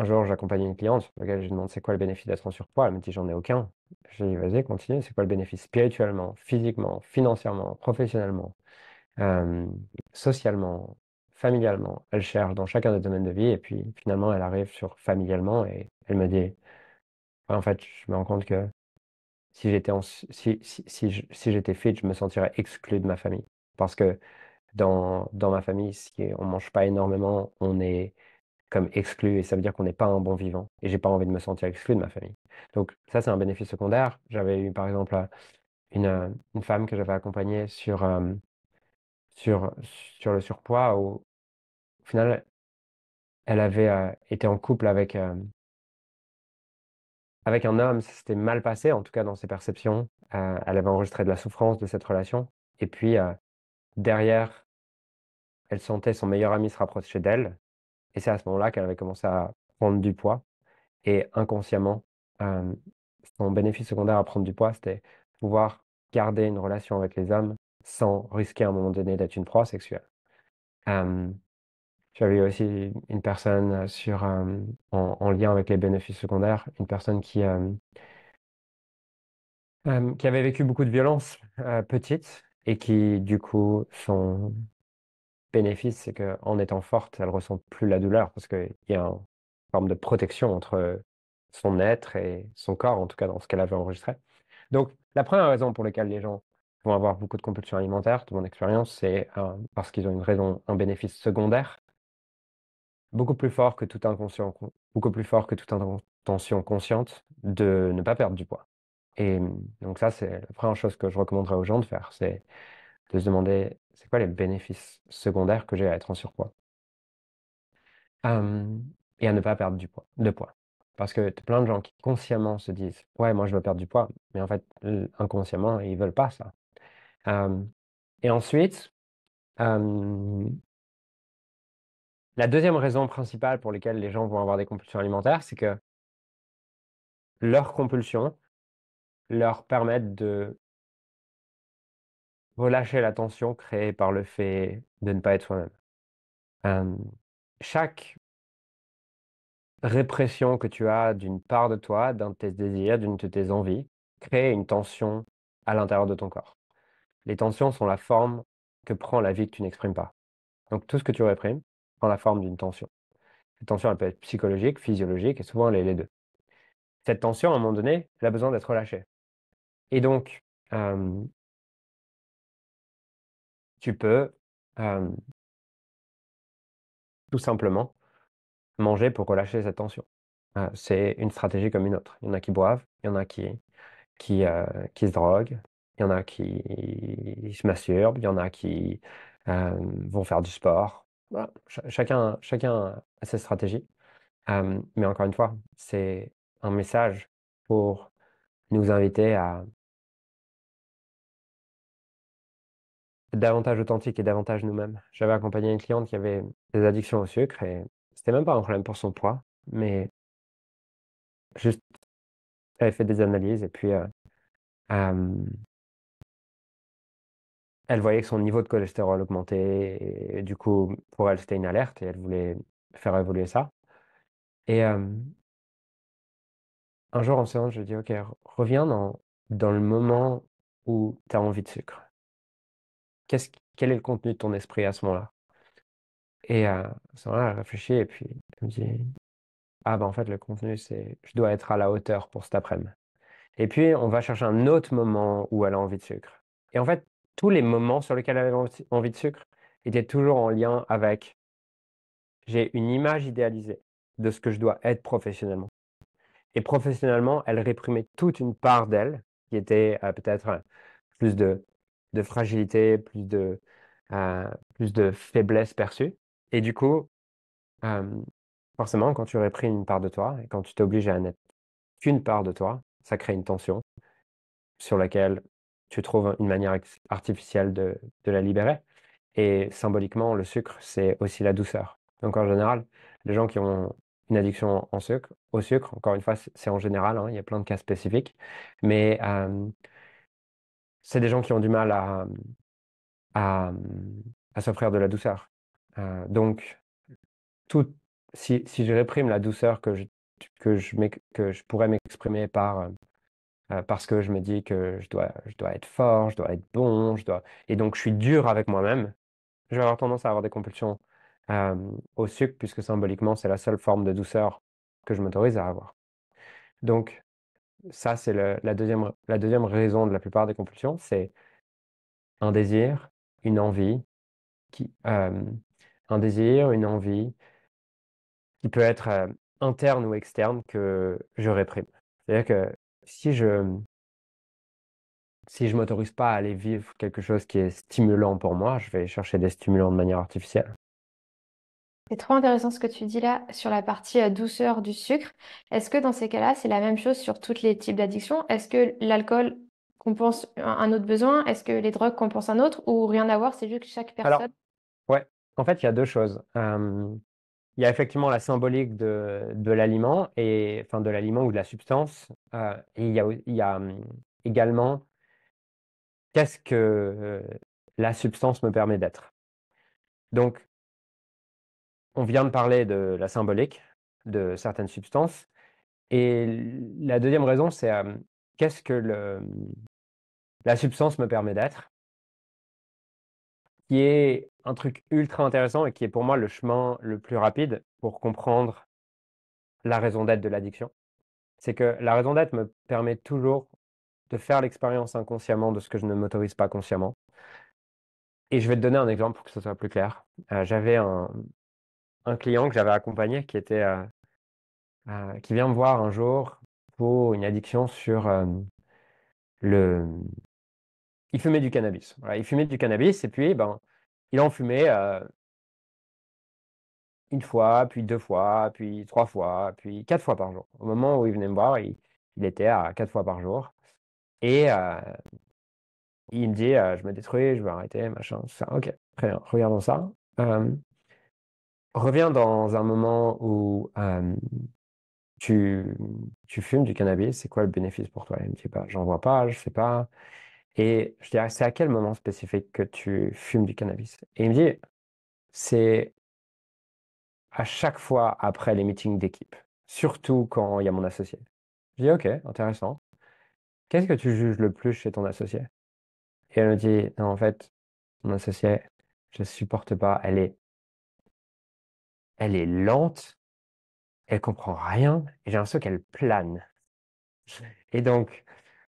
Speaker 1: jour, j'accompagnais une cliente pour laquelle je lui demande c'est quoi le bénéfice d'être en surpoids. Elle me dit j'en ai aucun. J'ai dit vas-y, continue, c'est quoi le bénéfice spirituellement, physiquement, financièrement, professionnellement, euh, socialement, familialement. Elle cherche dans chacun des domaines de vie et puis finalement, elle arrive sur familialement et elle me dit ouais, en fait, je me rends compte que si j'étais si j'étais fit, je me sentirais exclu de ma famille. Parce que dans ma famille, si on mange pas énormément, on est comme exclu et ça veut dire qu'on n'est pas un bon vivant. Et j'ai pas envie de me sentir exclu de ma famille. Donc ça, c'est un bénéfice secondaire. J'avais eu par exemple une femme que j'avais accompagnée sur, sur le surpoids où au final, elle avait été en couple avec un homme, ça s'était mal passé, en tout cas dans ses perceptions. Elle avait enregistré de la souffrance de cette relation. Et puis, derrière, elle sentait son meilleur ami se rapprocher d'elle. Et c'est à ce moment-là qu'elle avait commencé à prendre du poids. Et inconsciemment, euh, son bénéfice secondaire à prendre du poids, c'était pouvoir garder une relation avec les hommes sans risquer à un moment donné d'être une proie sexuelle. Euh, J'avais aussi une personne en lien avec les bénéfices secondaires, une personne qui avait vécu beaucoup de violences petite et qui, du coup, son bénéfice, c'est qu'en étant forte, elle ressent plus la douleur parce qu'il y a une forme de protection entre son être et son corps, en tout cas dans ce qu'elle avait enregistré. Donc, la première raison pour laquelle les gens vont avoir beaucoup de compulsions alimentaires, de mon expérience, c'est parce qu'ils ont une raison, un bénéfice secondaire beaucoup plus fort que tout inconscient, beaucoup plus fort que toute intention consciente de ne pas perdre du poids. Et donc ça, c'est la première chose que je recommanderais aux gens de faire, c'est de se demander, c'est quoi les bénéfices secondaires que j'ai à être en surpoids? Euh, et à ne pas perdre de poids. Parce que tu as plein de gens qui consciemment se disent, ouais, moi je veux perdre du poids, mais en fait, inconsciemment, ils veulent pas ça. Euh, et ensuite, euh, la deuxième raison principale pour laquelle les gens vont avoir des compulsions alimentaires, c'est que leurs compulsions leur permettent de relâcher la tension créée par le fait de ne pas être soi-même. Euh, Chaque répression que tu as d'une part de toi, d'un de tes désirs, d'une de tes envies, crée une tension à l'intérieur de ton corps. Les tensions sont la forme que prend la vie que tu n'exprimes pas. Donc tout ce que tu réprimes prend la forme d'une tension. Cette tension, elle peut être psychologique, physiologique, et souvent elle est les deux. Cette tension, à un moment donné, elle a besoin d'être relâchée. Et donc, euh, tu peux euh, tout simplement manger pour relâcher cette tension. C'est une stratégie comme une autre. Il y en a qui boivent, il y en a qui se droguent, il y en a qui se masturbent, il y en a qui vont faire du sport. Voilà. Chacun a ses stratégies. Mais encore une fois, c'est un message pour nous inviter à être davantage authentiques et davantage nous-mêmes. J'avais accompagné une cliente qui avait des addictions au sucre et c'était même pas un problème pour son poids, mais juste, elle avait fait des analyses et puis euh, elle voyait que son niveau de cholestérol augmentait et du coup, pour elle, c'était une alerte et elle voulait faire évoluer ça. Et un jour en séance, je lui ai dit, OK, reviens dans le moment où tu as envie de sucre. Quel est le contenu de ton esprit à ce moment-là? Et à ce moment-là, elle réfléchit et puis elle me dit, ah ben en fait, le contenu, c'est je dois être à la hauteur pour cet après-midi. Et puis, on va chercher un autre moment où elle a envie de sucre. Et en fait, tous les moments sur lesquels elle avait envie de sucre étaient toujours en lien avec j'ai une image idéalisée de ce que je dois être professionnellement. Et professionnellement, elle réprimait toute une part d'elle qui était peut-être plus de fragilité, euh, plus de faiblesse perçue. Et du coup, euh, forcément, quand tu réprimes une part de toi et quand tu t'obliges à n'être qu'une part de toi, ça crée une tension sur laquelle tu trouves une manière artificielle de la libérer. Et symboliquement, le sucre, c'est aussi la douceur. Donc en général, les gens qui ont une addiction au sucre, encore une fois, c'est en général, hein, il y a plein de cas spécifiques, mais c'est des gens qui ont du mal à, à s'offrir de la douceur. Donc, tout, si je réprime la douceur que je pourrais m'exprimer parce que je me dis que je dois être fort, je dois être bon, et donc je suis dur avec moi-même, je vais avoir tendance à avoir des compulsions euh, au sucre, puisque symboliquement, c'est la seule forme de douceur que je m'autorise à avoir. Donc, ça, c'est la deuxième raison de la plupart des compulsions, c'est un désir, une envie, qui, euh, un désir, une envie qui peut être interne ou externe que je réprime. C'est-à-dire que si je si je m'autorise pas à aller vivre quelque chose qui est stimulant pour moi, je vais chercher des stimulants de manière artificielle.
Speaker 2: C'est trop intéressant ce que tu dis là sur la partie douceur du sucre. Est-ce que dans ces cas-là, c'est la même chose sur tous les types d'addictions? Est-ce que l'alcool compense un autre besoin? Est-ce que les drogues compensent un autre? Ou rien à voir, c'est juste que chaque personne...
Speaker 1: Alors, ouais, en fait, il y a deux choses. Il y a effectivement la symbolique de l'aliment, et enfin de l'aliment ou de la substance. Et il y a également qu'est-ce que la substance me permet d'être. Donc, on vient de parler de la symbolique de certaines substances. Et la deuxième raison, c'est qu'est-ce que la substance me permet d'être, qui est un truc ultra intéressant et qui est pour moi le chemin le plus rapide pour comprendre la raison d'être de l'addiction. C'est que la raison d'être me permet toujours de faire l'expérience inconsciemment de ce que je ne m'autorise pas consciemment. Et je vais te donner un exemple pour que ce soit plus clair. J'avais un client que j'avais accompagné qui vient me voir un jour pour une addiction sur le... Il fumait du cannabis. Voilà, il fumait du cannabis et puis ben, il en fumait une fois, puis deux fois, puis trois fois, puis quatre fois par jour. Au moment où il venait me voir, il était à quatre fois par jour. Et il me dit, je me détruis, je veux arrêter, machin, tout ça. Ok, très bien, regardons ça. Euh, Reviens dans un moment où tu, tu fumes du cannabis, c'est quoi le bénéfice pour toi? Il me dit, bah, j'en vois pas, je sais pas. Et je dirais, c'est à quel moment spécifique que tu fumes du cannabis? Et il me dit, c'est à chaque fois après les meetings d'équipe, surtout quand il y a mon associé. Je dis, ok, intéressant. Qu'est-ce que tu juges le plus chez ton associé? Et elle me dit, non, en fait, mon associé, je supporte pas, elle est lente, elle comprend rien, et j'ai l'impression qu'elle plane. Et donc,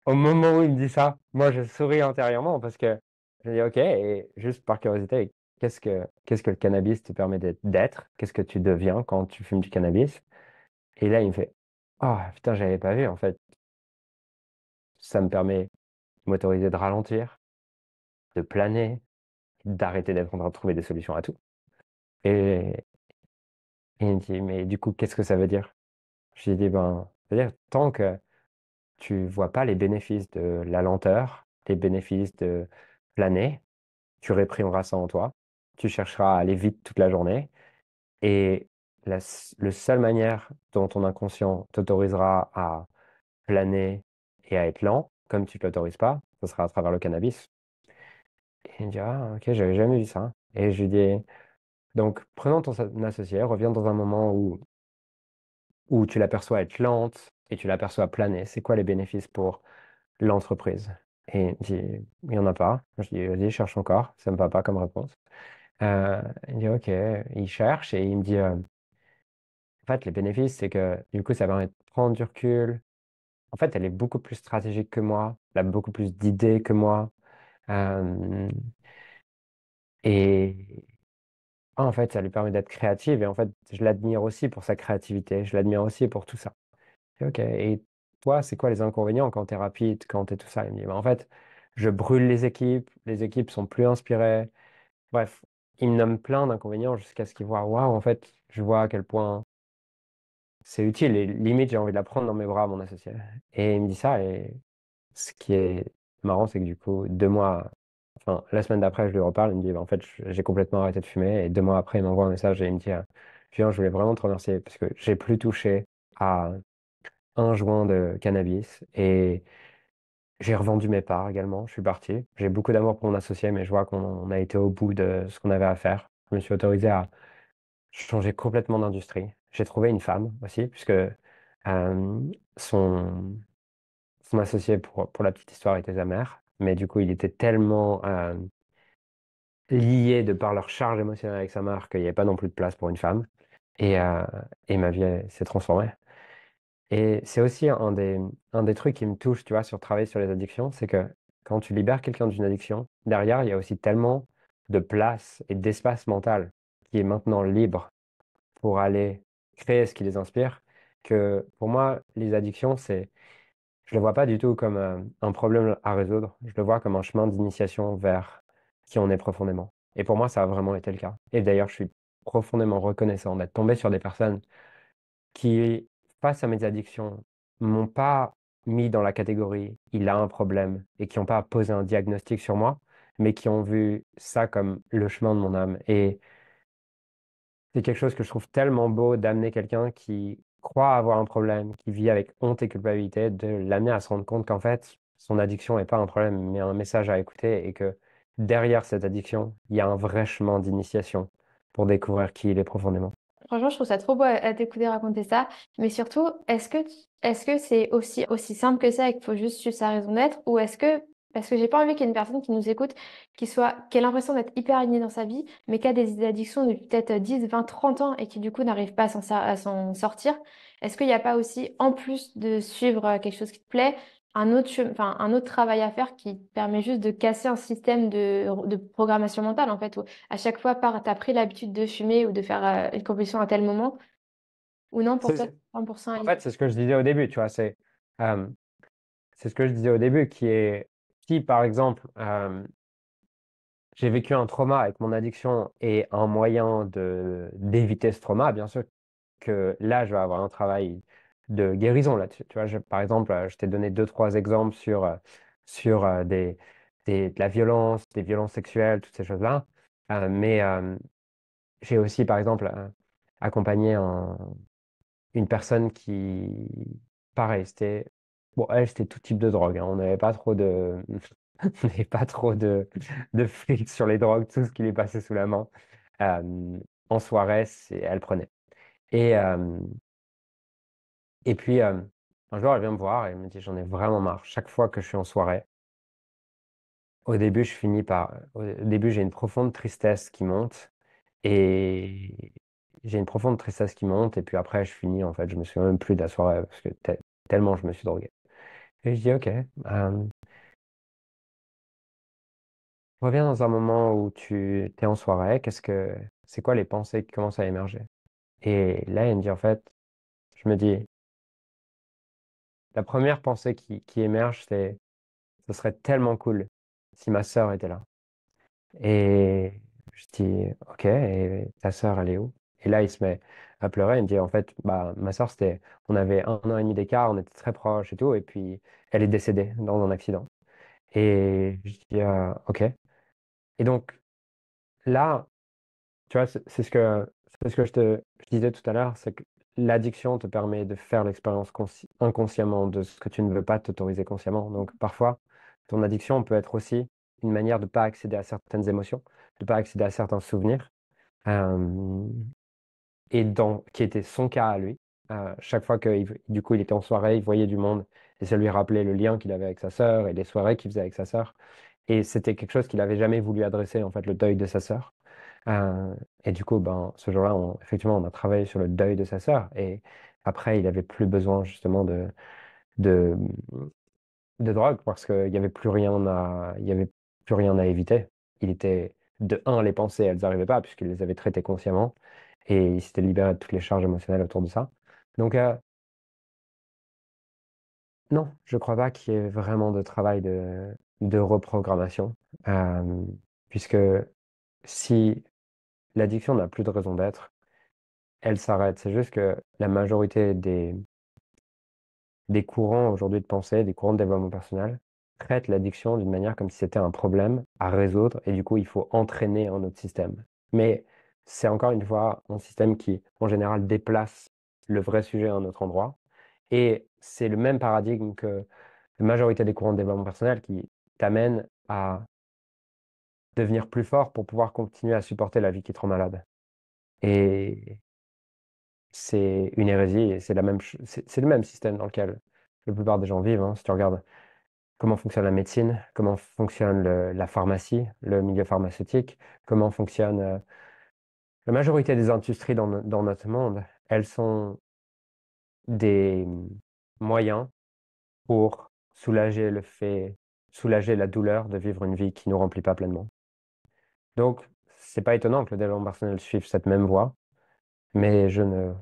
Speaker 1: au moment où il me dit ça, moi, je souris intérieurement parce que je dis, OK, et juste par curiosité, qu'est-ce que le cannabis te permet d'être? Qu'est-ce que tu deviens quand tu fumes du cannabis? Et là, il me fait, ah, putain, j'avais pas vu, en fait. Ça me permet de m'autoriser de ralentir, de planer, d'arrêter d'être en train de trouver des solutions à tout. Et, et il me dit, mais du coup, qu'est-ce que ça veut dire? J'ai dit, ben, c'est-à-dire, tant que tu vois pas les bénéfices de la lenteur, les bénéfices de planer, tu réprimeras ça en toi. Tu chercheras à aller vite toute la journée. Et la seule manière dont ton inconscient t'autorisera à planer et à être lent, comme tu ne te l'autorises pas, ce sera à travers le cannabis. Et il me dit, ah, ok, j'avais jamais vu ça. Et je lui dis, donc, prenons ton associé, reviens dans un moment où tu l'aperçois être lente et tu l'aperçois planer. C'est quoi les bénéfices pour l'entreprise? Et il me dit, il n'y en a pas. Je dis, vas-y, cherche encore. Ça ne me va pas comme réponse. Il me dit, ok. Il cherche et il me dit, en fait, les bénéfices, c'est que du coup, ça permet de prendre du recul. En fait, elle est beaucoup plus stratégique que moi. Elle a beaucoup plus d'idées que moi. Euh, et en fait, ça lui permet d'être créative. Et en fait, je l'admire aussi pour sa créativité. Je l'admire aussi pour tout ça. Et ok. Et toi, c'est quoi les inconvénients quand tu es rapide, quand tu es tout ça? Il me dit, bah, en fait, je brûle les équipes sont plus inspirées. Bref, il me nomme plein d'inconvénients jusqu'à ce qu'il voit, waouh, en fait, je vois à quel point c'est utile. Et limite, j'ai envie de la prendre dans mes bras, mon associé. Et il me dit ça. Et ce qui est marrant, c'est que du coup, 2 mois, enfin, la semaine d'après, je lui reparle. Il me dit, bah, en fait, j'ai complètement arrêté de fumer. Et 2 mois après, il m'envoie un message et il me dit, Julien, je voulais vraiment te remercier parce que j'ai plus touché à un joint de cannabis. Et j'ai revendu mes parts également. Je suis parti. J'ai beaucoup d'amour pour mon associé, mais je vois qu'on a été au bout de ce qu'on avait à faire. Je me suis autorisé à changer complètement d'industrie. J'ai trouvé une femme aussi, puisque son, son associé, pour la petite histoire, était sa mère. Mais du coup, il était tellement lié de par leur charge émotionnelle avec sa mère qu'il n'y avait pas non plus de place pour une femme. Et, euh, et ma vie s'est transformée. Et c'est aussi un des trucs qui me touche, tu vois, sur travailler sur les addictions, c'est que quand tu libères quelqu'un d'une addiction, derrière, il y a aussi tellement de place et d'espace mental qui est maintenant libre pour aller créer ce qui les inspire, que pour moi, les addictions, je le vois pas du tout comme un problème à résoudre, je le vois comme un chemin d'initiation vers qui on est profondément. Et pour moi, ça a vraiment été le cas. Et d'ailleurs, je suis profondément reconnaissant d'être tombé sur des personnes qui, face à mes addictions, m'ont pas mis dans la catégorie il a un problème et qui n'ont pas posé un diagnostic sur moi, mais qui ont vu ça comme le chemin de mon âme. Et c'est quelque chose que je trouve tellement beau d'amener quelqu'un qui croit avoir un problème, qui vit avec honte et culpabilité, de l'amener à se rendre compte qu'en fait, son addiction n'est pas un problème, mais un message à écouter et que derrière cette addiction, il y a un vrai chemin d'initiation pour découvrir qui il est profondément.
Speaker 2: Franchement, je trouve ça trop beau à t'écouter raconter ça. Mais surtout, est-ce que c'est aussi simple que ça et qu'il faut juste suivre sa raison d'être? Ou est-ce que, parce que j'ai pas envie qu'il y ait une personne qui nous écoute, qui ait l'impression d'être hyper alignée dans sa vie, mais qui a des addictions depuis peut-être 10, 20, 30 ans et qui du coup n'arrive pas à s'en sortir. Est-ce qu'il n'y a pas aussi, en plus de suivre quelque chose qui te plaît, un autre travail à faire qui permet juste de casser un système de programmation mentale, en fait, à chaque fois, tu as pris l'habitude de fumer ou de faire une compétition à tel moment, ou non, pour
Speaker 1: C'est-
Speaker 2: toi,
Speaker 1: c'est-
Speaker 2: c'est 100%
Speaker 1: En
Speaker 2: aligné.
Speaker 1: fait, c'est ce que je disais au début, tu vois, euh, c'est ce que je disais au début, qui est, si par exemple, j'ai vécu un trauma avec mon addiction et un moyen d'éviter ce trauma, bien sûr que là, je vais avoir un travail de guérison là-dessus. Tu vois, par exemple, je t'ai donné 2, 3 exemples sur de la violence, des violences sexuelles, toutes ces choses-là. Mais j'ai aussi, par exemple, accompagné une personne qui, pareil, bon, elle, c'était tout type de drogue, hein. On n'avait pas trop on n'avait pas trop de fric sur les drogues, tout ce qui lui passait sous la main. En soirée, elle prenait. Et, euh, et puis, un jour, elle vient me voir et elle me dit, j'en ai vraiment marre. Chaque fois que je suis en soirée, au début, j'ai une profonde tristesse qui monte et j'ai une profonde tristesse qui monte et puis après, je finis, en fait, je me souviens même plus de la soirée parce que tellement je me suis drogué. Et je dis, OK, reviens dans un moment où tu es en soirée, c'est quoi les pensées qui commencent à émerger? Et là, elle me dit, en fait, je me dis, la première pensée qui émerge, ce serait tellement cool si ma sœur était là. Et je dis, OK, et ta sœur, elle est où? Et là, il se met à pleurer. Il me dit, en fait, bah, ma sœur, on avait 1 an et demi d'écart, on était très proches et tout. Et puis, elle est décédée dans un accident. Et je dis, OK. Et donc, là, tu vois, c'est ce que je disais tout à l'heure, c'est que l'addiction te permet de faire l'expérience inconsciemment de ce que tu ne veux pas t'autoriser consciemment. Donc, parfois, ton addiction peut être aussi une manière de ne pas accéder à certaines émotions, de ne pas accéder à certains souvenirs. Euh, qui était son cas à lui. Chaque fois que, du coup, il était en soirée, il voyait du monde et ça lui rappelait le lien qu'il avait avec sa sœur et les soirées qu'il faisait avec sa sœur. Et c'était quelque chose qu'il n'avait jamais voulu adresser, en fait, le deuil de sa sœur. Euh, et du coup, ben, ce jour-là, effectivement, on a travaillé sur le deuil de sa sœur. Et après, il avait plus besoin justement de, de drogue parce il y avait plus rien à éviter. Il était de un, les pensées, elles n'arrivaient pas puisqu'il les avait traitées consciemment et il s'était libéré de toutes les charges émotionnelles autour de ça. Donc, non, je crois pas qu'il y ait vraiment de travail de reprogrammation, euh, puisque si l'addiction n'a plus de raison d'être, elle s'arrête. C'est juste que la majorité des courants aujourd'hui de pensée, des courants de développement personnel, traitent l'addiction d'une manière comme si c'était un problème à résoudre et du coup, il faut entraîner un autre système. Mais c'est encore une fois un système qui, en général, déplace le vrai sujet à un autre endroit. Et c'est le même paradigme que la majorité des courants de développement personnel qui t'amènent à devenir plus fort pour pouvoir continuer à supporter la vie qui te rend malade. Et c'est une hérésie et c'est le même système dans lequel la plupart des gens vivent, hein. Si tu regardes comment fonctionne la médecine, comment fonctionne la pharmacie, le milieu pharmaceutique, comment fonctionne la majorité des industries dans notre monde, elles sont des moyens pour soulager la douleur de vivre une vie qui nous remplit pas pleinement. Donc, c'est pas étonnant que le développement personnel suive cette même voie, mais je ne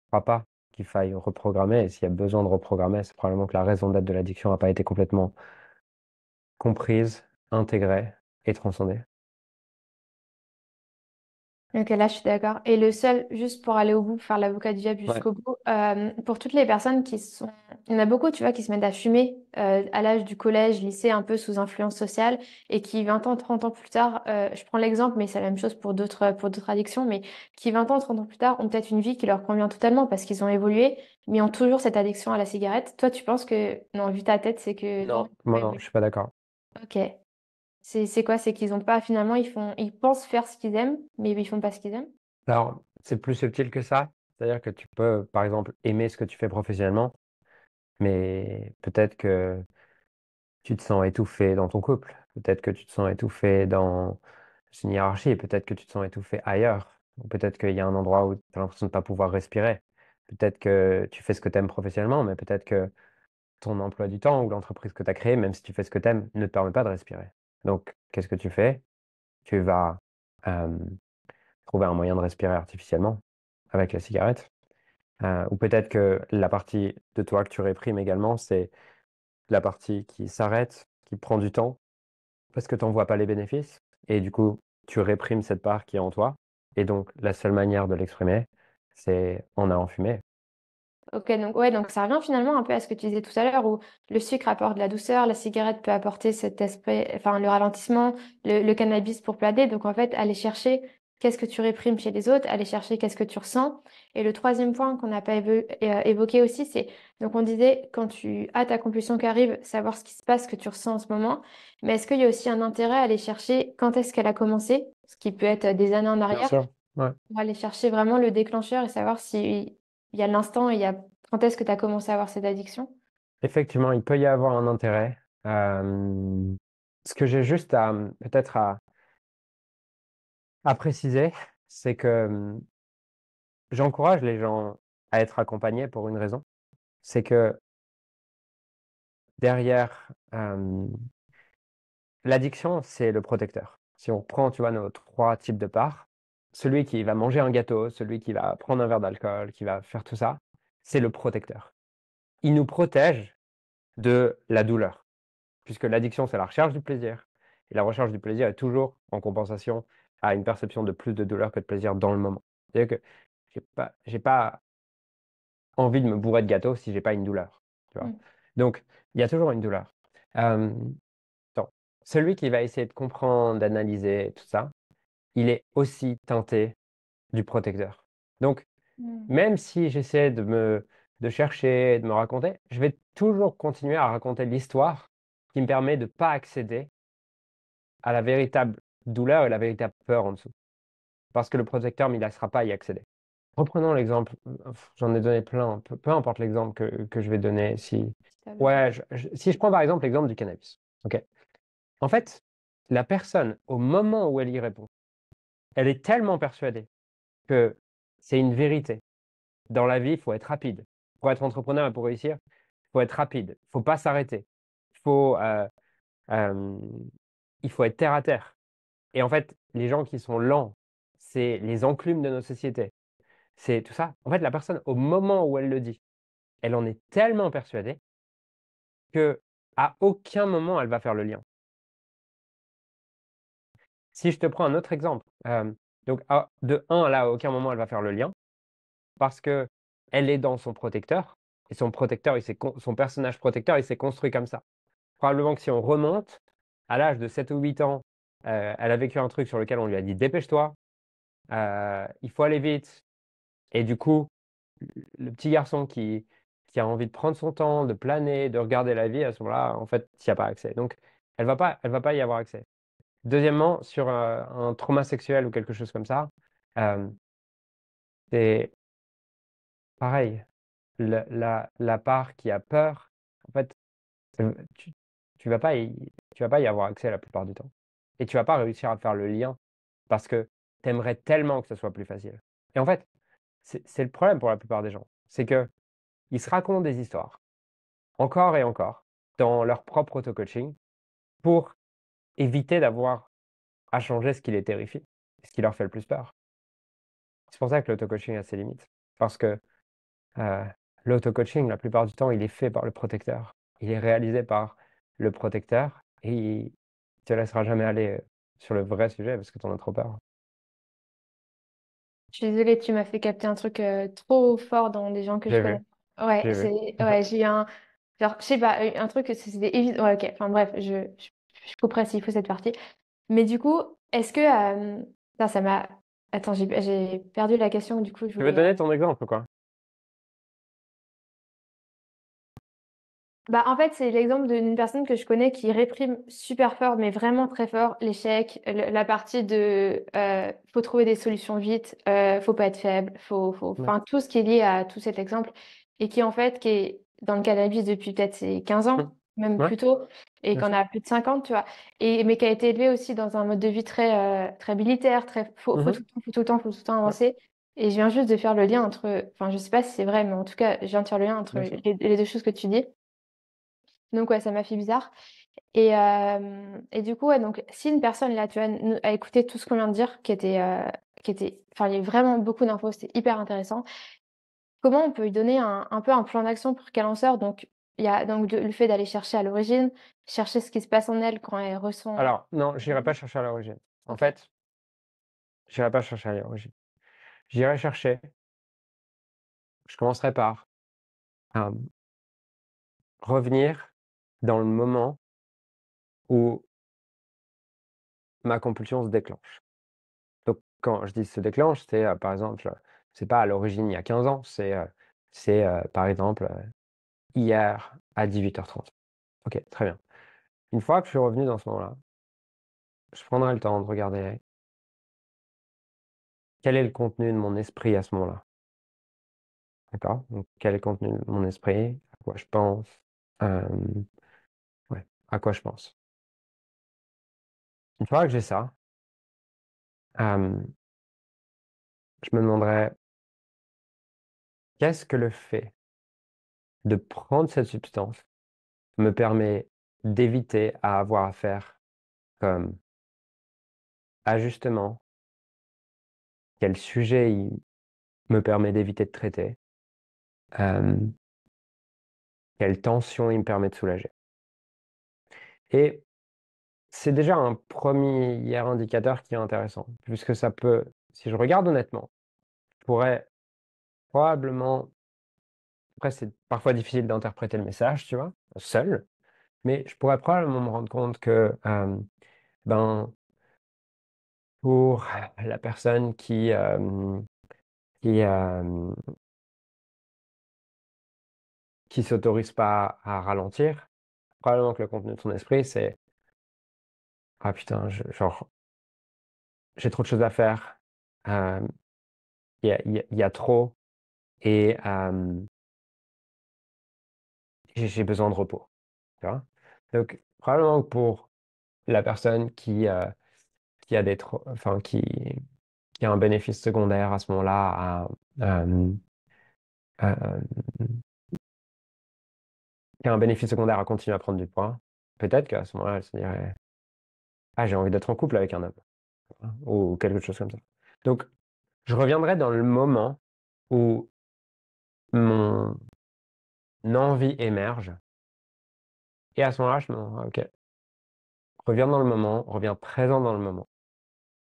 Speaker 1: crois pas qu'il faille reprogrammer. Et s'il y a besoin de reprogrammer, c'est probablement que la raison d'être de l'addiction n'a pas été complètement comprise, intégrée et transcendée.
Speaker 2: OK, là, je suis d'accord. Et le seul, juste pour aller au bout, faire l'avocat du diable
Speaker 1: Ouais.
Speaker 2: jusqu'au bout, pour toutes les personnes qui sont... Il y en a beaucoup, tu vois, qui se mettent à fumer à l'âge du collège, lycée, un peu sous influence sociale, et qui, 20 ans, 30 ans plus tard, je prends l'exemple, mais c'est la même chose pour d'autres addictions, mais qui, 20 ans, 30 ans plus tard, ont peut-être une vie qui leur convient totalement parce qu'ils ont évolué, mais ont toujours cette addiction à la cigarette. Toi, tu penses que... Non, vu ta tête, c'est que... Non,
Speaker 1: Non, moi non, je suis pas d'accord.
Speaker 2: ok. C'est quoi? C'est qu'ils ont pas, finalement, ils pensent faire ce qu'ils aiment, mais ils font pas ce qu'ils aiment.
Speaker 1: Alors, c'est plus subtil que ça. C'est-à-dire que tu peux, par exemple, aimer ce que tu fais professionnellement, mais peut-être que tu te sens étouffé dans ton couple. Peut-être que tu te sens étouffé dans une hiérarchie. Peut-être que tu te sens étouffé ailleurs. Ou peut-être qu'il y a un endroit où tu as l'impression de ne pas pouvoir respirer. Peut-être que tu fais ce que tu aimes professionnellement, mais peut-être que ton emploi du temps ou l'entreprise que tu as créée, même si tu fais ce que tu aimes, ne te permet pas de respirer. Donc, qu'est-ce que tu fais? Tu vas euh, trouver un moyen de respirer artificiellement avec la cigarette. Ou peut-être que la partie de toi que tu réprimes également, c'est la partie qui s'arrête, qui prend du temps, parce que tu n'en vois pas les bénéfices. Et du coup, tu réprimes cette part qui est en toi. Et donc, la seule manière de l'exprimer, c'est en allant fumer.
Speaker 2: Ok, donc ouais, donc ça revient finalement un peu à ce que tu disais tout à l'heure, où le sucre apporte de la douceur, la cigarette peut apporter cet aspect, enfin le ralentissement, le cannabis pour planer. Donc en fait, aller chercher qu'est-ce que tu réprimes chez les autres, aller chercher qu'est-ce que tu ressens. Et le troisième point qu'on n'a pas évoqué aussi, c'est donc on disait quand tu as ta compulsion qui arrive, savoir ce qui se passe, ce que tu ressens en ce moment. Mais est-ce qu'il y a aussi un intérêt à aller chercher quand est-ce qu'elle a commencé, ce qui peut être des années en
Speaker 1: Bien
Speaker 2: arrière,
Speaker 1: sûr. Ouais.
Speaker 2: pour aller chercher vraiment le déclencheur et savoir si il y a l'instant et il y a quand est-ce que tu as commencé à avoir cette addiction?
Speaker 1: Effectivement, il peut y avoir un intérêt. Euh, Ce que j'ai juste peut-être à préciser, c'est que j'encourage les gens à être accompagnés pour une raison. C'est que derrière l'addiction, c'est le protecteur. Si on prend, tu vois, nos 3 types de parts, celui qui va manger un gâteau, celui qui va prendre un verre d'alcool, qui va faire tout ça, c'est le protecteur. Il nous protège de la douleur, puisque l'addiction, c'est la recherche du plaisir. Et la recherche du plaisir est toujours en compensation à une perception de plus de douleur que de plaisir dans le moment. C'est-à-dire que j'ai pas envie de me bourrer de gâteau si j'ai pas une douleur, tu vois.
Speaker 2: Mmh.
Speaker 1: Donc, il y a toujours une douleur. Euh, attends, celui qui va essayer de comprendre, d'analyser tout ça, il est aussi teinté du protecteur. Donc,
Speaker 2: Mmh.
Speaker 1: même si j'essaie de chercher, de me raconter, je vais toujours continuer à raconter l'histoire qui me permet de ne pas accéder à la véritable douleur et la véritable peur en dessous. Parce que le protecteur ne me laissera pas y accéder. Reprenons l'exemple, j'en ai donné plein, peu importe l'exemple que je vais donner. Si,
Speaker 2: Si tu as besoin.
Speaker 1: ouais, si je prends par exemple l'exemple du cannabis, ok? En fait, la personne, au moment où elle y répond, elle est tellement persuadée que c'est une vérité. Dans la vie, il faut être rapide. Pour être entrepreneur et pour réussir, il faut être rapide. Il ne faut pas s'arrêter. Il faut, euh, euh, il faut être terre à terre. Et en fait, les gens qui sont lents, c'est les enclumes de nos sociétés. C'est tout ça. En fait, la personne, au moment où elle le dit, elle en est tellement persuadée que à aucun moment elle va faire le lien. Si je te prends un autre exemple, donc de un, là, à aucun moment elle va faire le lien parce que elle est dans son protecteur et son protecteur, son personnage protecteur, il s'est construit comme ça. Probablement que si on remonte à l'âge de 7 ou 8 ans, elle a vécu un truc sur lequel on lui a dit dépêche-toi, il faut aller vite. Et du coup, le petit garçon qui a envie de prendre son temps, de planer, de regarder la vie, à ce moment-là, en fait, il n'y a pas accès. Donc, elle va pas y avoir accès. Deuxièmement, sur un trauma sexuel ou quelque chose comme ça, euh, c'est pareil. La part qui a peur, en fait, tu, tu vas pas y avoir accès la plupart du temps. Et tu vas pas réussir à faire le lien parce que tu aimerais tellement que ce soit plus facile. Et en fait, c'est le problème pour la plupart des gens. C'est que ils se racontent des histoires, encore et encore, dans leur propre auto-coaching, pour éviter d'avoir à changer ce qui les terrifie, ce qui leur fait le plus peur. C'est pour ça que l'auto-coaching a ses limites. Parce que euh, l'auto-coaching, la plupart du temps, il est fait par le protecteur. Il est réalisé par le protecteur et il te laissera jamais aller sur le vrai sujet parce que tu en as trop peur.
Speaker 2: Je suis désolée, tu m'as fait capter un truc trop fort dans des gens que je
Speaker 1: J'ai
Speaker 2: connais.
Speaker 1: vu,
Speaker 2: Ouais,
Speaker 1: j'ai vu.
Speaker 2: ouais, j'ai eu un, genre, je sais pas, un truc, c'était évident. Ouais, ok, enfin bref, je couperai s'il faut cette partie. Mais du coup, est-ce que, putain, ça m'a, attends, j'ai perdu la question, du coup, je
Speaker 1: Tu veux
Speaker 2: voulais,
Speaker 1: donner ton exemple, quoi?
Speaker 2: bah, en fait, c'est l'exemple d'une personne que je connais qui réprime super fort, mais vraiment très fort, l'échec, la partie de faut trouver des solutions vite, faut pas être faible,
Speaker 1: Ouais.
Speaker 2: enfin, tout ce qui est lié à tout cet exemple, et qui en fait, qui est dans le cannabis depuis peut-être ses 15
Speaker 1: Hum.
Speaker 2: ans, même
Speaker 1: Ouais,
Speaker 2: plus tôt, et
Speaker 1: bien
Speaker 2: qu'on
Speaker 1: sûr.
Speaker 2: a plus de 50, tu vois, mais qui a été élevé aussi dans un mode de vie très militaire, très faut tout
Speaker 1: Mhm.
Speaker 2: le temps, faut tout le temps, faut tout le temps
Speaker 1: Ouais,
Speaker 2: avancer. Et je viens juste de faire le lien entre, enfin, je sais pas si c'est vrai, mais en tout cas, je viens de faire le lien entre
Speaker 1: bien sûr.
Speaker 2: les deux choses que tu dis. Donc ouais, ça m'a fait bizarre. Et du coup, ouais, donc si une personne là, tu vois, a écouté tout ce qu'on vient de dire, enfin, il y a eu vraiment beaucoup d'infos, c'était hyper intéressant. Comment on peut lui donner un peu un plan d'action pour qu'elle en sorte? Donc il y a donc le fait d'aller chercher à l'origine, chercher ce qui se passe en elle quand elle ressent.
Speaker 1: Alors, non, j'irai pas chercher à l'origine. En
Speaker 2: Ok.
Speaker 1: fait, j'irai pas chercher à l'origine. J'irai chercher, je commencerai par euh, revenir dans le moment où ma compulsion se déclenche. Donc, quand je dis se déclenche, c'est par exemple, c'est pas à l'origine il y a 15 ans, c'est par exemple hier à 18h30. Ok, très bien. Une fois que je suis revenu dans ce moment-là, je prendrai le temps de regarder quel est le contenu de mon esprit à ce moment-là. D'accord? Donc, quel est le contenu de mon esprit, à quoi je pense, euh, ouais, à quoi je pense. Une fois que j'ai ça, euh, je me demanderai qu'est-ce que le fait de prendre cette substance me permet d'éviter à avoir à faire comme ajustement, quel sujet il me permet d'éviter de traiter, euh, quelle tension il me permet de soulager. Et c'est déjà un premier indicateur qui est intéressant, puisque ça peut, si je regarde honnêtement, je pourrais probablement, après c'est parfois difficile d'interpréter le message, tu vois, seul, mais je pourrais probablement me rendre compte que, ben, pour la personne qui, euh, qui s'autorise pas à ralentir, probablement que le contenu de son esprit, c'est, ah putain, genre, j'ai trop de choses à faire, euh, il y a trop, et j'ai besoin de repos, tu vois. Donc, probablement que pour la personne qui a enfin, qui a un bénéfice secondaire à ce moment-là, euh, euh, qui a un bénéfice secondaire à continuer à prendre du poids, peut-être qu'à ce moment-là, elle se dirait, ah, j'ai envie d'être en couple avec un homme, hein, ou quelque chose comme ça. Donc, je reviendrai dans le moment où mon envie émerge, et à ce moment-là, je me dis, ok, reviens dans le moment, reviens présent dans le moment.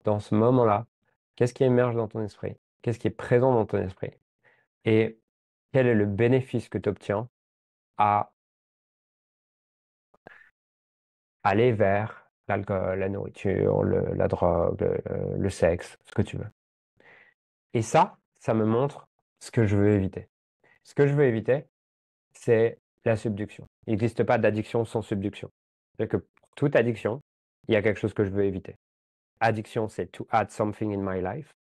Speaker 1: Dans ce moment-là, qu'est-ce qui émerge dans ton esprit? Qu'est-ce qui est présent dans ton esprit? Et quel est le bénéfice que tu obtiens à aller vers l'alcool, la nourriture, la drogue, le sexe, ce que tu veux. Et ça me montre ce que je veux éviter. Ce que je veux éviter, c'est la subduction. Il n'existe pas d'addiction sans subduction. C'est-à-dire que pour toute addiction, il y a quelque chose que je veux éviter. Addiction, c'est to add something in my life.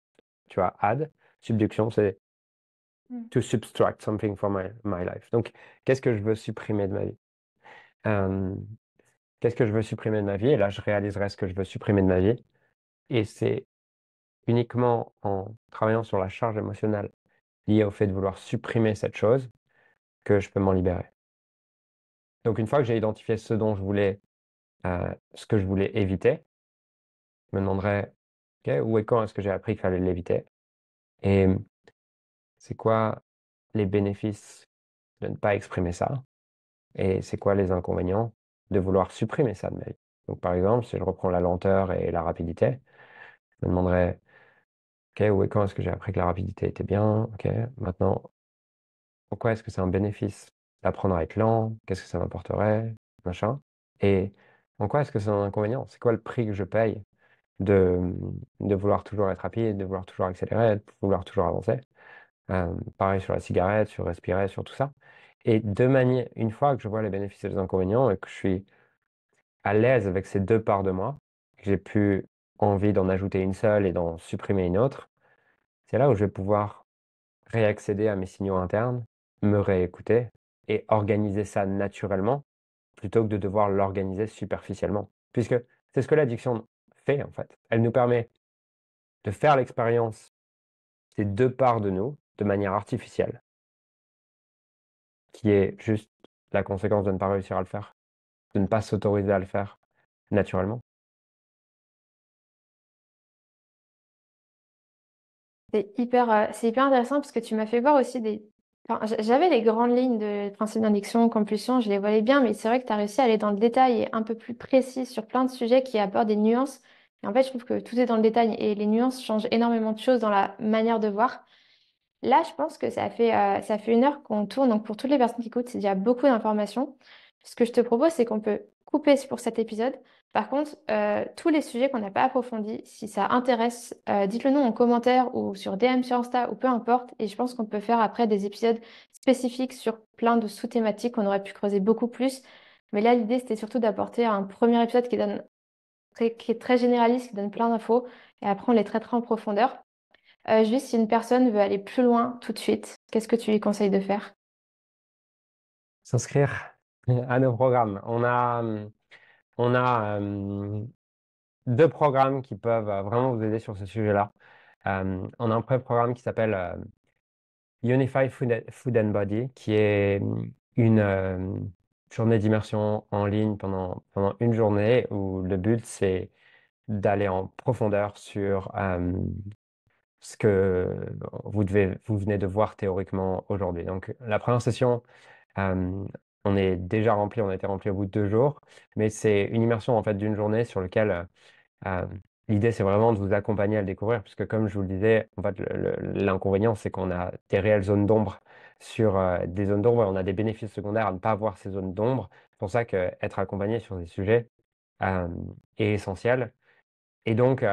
Speaker 1: Tu vois, add. Subduction, c'est
Speaker 2: Mmh.
Speaker 1: to subtract something from my life. Donc, qu'est-ce que je veux supprimer de ma vie? Euh, Qu'est-ce que je veux supprimer de ma vie? Et là, je réaliserai ce que je veux supprimer de ma vie. Et c'est uniquement en travaillant sur la charge émotionnelle liée au fait de vouloir supprimer cette chose que je peux m'en libérer. Donc, une fois que j'ai identifié ce que je voulais éviter, je me demanderais, OK, où et quand est-ce que j'ai appris qu'il fallait l'éviter? Et c'est quoi les bénéfices de ne pas exprimer ça? Et c'est quoi les inconvénients de vouloir supprimer ça de ma vie? Donc, par exemple, si je reprends la lenteur et la rapidité, je me demanderais, OK, où et quand est-ce que j'ai appris que la rapidité était bien? OK, maintenant, pourquoi est-ce que c'est un bénéfice d'apprendre à être lent? Qu'est-ce que ça m'apporterait? Machin. Et en quoi est-ce que c'est un inconvénient? C'est quoi le prix que je paye de, de vouloir toujours être rapide, de vouloir toujours accélérer, de vouloir toujours avancer? Pareil sur la cigarette, sur respirer, sur tout ça. Et une fois que je vois les bénéfices et les inconvénients et que je suis à l'aise avec ces deux parts de moi, que j'ai plus envie d'en ajouter une seule et d'en supprimer une autre, c'est là où je vais pouvoir réaccéder à mes signaux internes, me réécouter et organiser ça naturellement plutôt que de devoir l'organiser superficiellement. Puisque c'est ce que l'addiction fait en fait. Elle nous permet de faire l'expérience ces deux parts de nous de manière artificielle, qui est juste la conséquence de ne pas réussir à le faire, de ne pas s'autoriser à le faire naturellement.
Speaker 2: C'est hyper intéressant parce que tu m'as fait voir aussi des. Enfin, j'avais les grandes lignes de principe d'induction, compulsion, je les voyais bien, mais c'est vrai que tu as réussi à aller dans le détail et un peu plus précis sur plein de sujets qui abordent des nuances. Et en fait, je trouve que tout est dans le détail et les nuances changent énormément de choses dans la manière de voir. Là, je pense que ça fait 1 heure qu'on tourne. Donc, pour toutes les personnes qui écoutent, c'est déjà beaucoup d'informations. Ce que je te propose, c'est qu'on peut couper pour cet épisode. Par contre, tous les sujets qu'on n'a pas approfondis, si ça intéresse, dites-le nous en commentaire ou sur DM sur Insta ou peu importe. Et je pense qu'on peut faire après des épisodes spécifiques sur plein de sous-thématiques qu'on aurait pu creuser beaucoup plus. Mais là, l'idée, c'était surtout d'apporter un premier épisode qui est très généraliste, qui donne plein d'infos. Et après, on les traitera en profondeur. Juste si une personne veut aller plus loin tout de suite, qu'est-ce que tu lui conseilles de faire?
Speaker 1: S'inscrire à nos programmes. On a deux programmes qui peuvent vraiment vous aider sur ce sujet-là. On a un premier programme qui s'appelle Unified Food and Body, qui est une journée d'immersion en ligne pendant une journée où le but, c'est d'aller en profondeur sur ce que vous venez de voir théoriquement aujourd'hui. Donc, la première session, on est déjà rempli, on a été rempli au bout de 2 jours, mais c'est une immersion en fait d'une journée sur lequel, euh, l'idée c'est vraiment de vous accompagner à le découvrir, puisque comme je vous le disais, en fait l'inconvénient c'est qu'on a des réelles zones d'ombre sur des zones d'ombre et on a des bénéfices secondaires à ne pas avoir ces zones d'ombre. C'est pour ça qu'être accompagné sur des sujets euh, est essentiel. Et donc,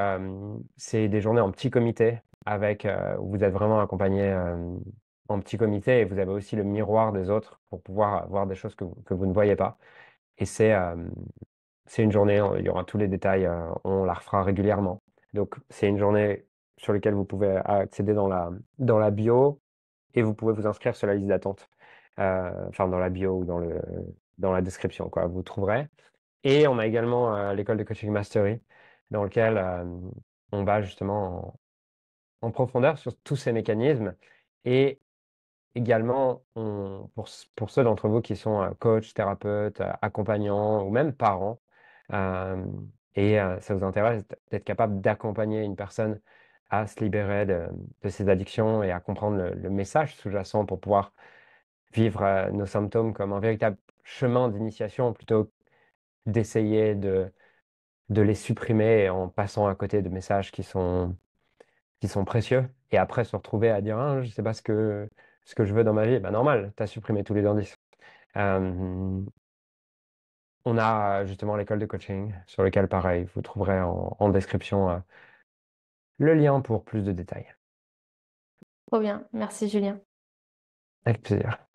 Speaker 1: c'est des journées en petit comité avec, où vous êtes vraiment accompagné en petit comité et vous avez aussi le miroir des autres pour pouvoir voir des choses que vous ne voyez pas. Et c'est une journée, il y aura tous les détails, on la refera régulièrement. Donc, c'est une journée sur laquelle vous pouvez accéder dans la bio et vous pouvez vous inscrire sur la liste d'attente. Enfin, dans la bio ou dans la description, quoi. Vous trouverez. Et on a également l'école de coaching mastery, dans lequel on va justement en profondeur sur tous ces mécanismes. Et également, pour ceux d'entre vous qui sont coachs, thérapeutes, accompagnants ou même parents, euh, et ça vous intéresse d'être capable d'accompagner une personne à se libérer de ses addictions et à comprendre le message sous-jacent pour pouvoir vivre nos symptômes comme un véritable chemin d'initiation plutôt d'essayer de les supprimer en passant à côté de messages qui sont précieux. Et après, se retrouver à dire, ah, je sais pas ce que je veux dans ma vie. Ben, normal, tu as supprimé tous les indices. Euh, on a justement l'école de coaching, sur lequel, pareil, vous trouverez en description le lien pour plus de détails.
Speaker 2: Trop bien. Merci, Julien.
Speaker 1: Avec plaisir.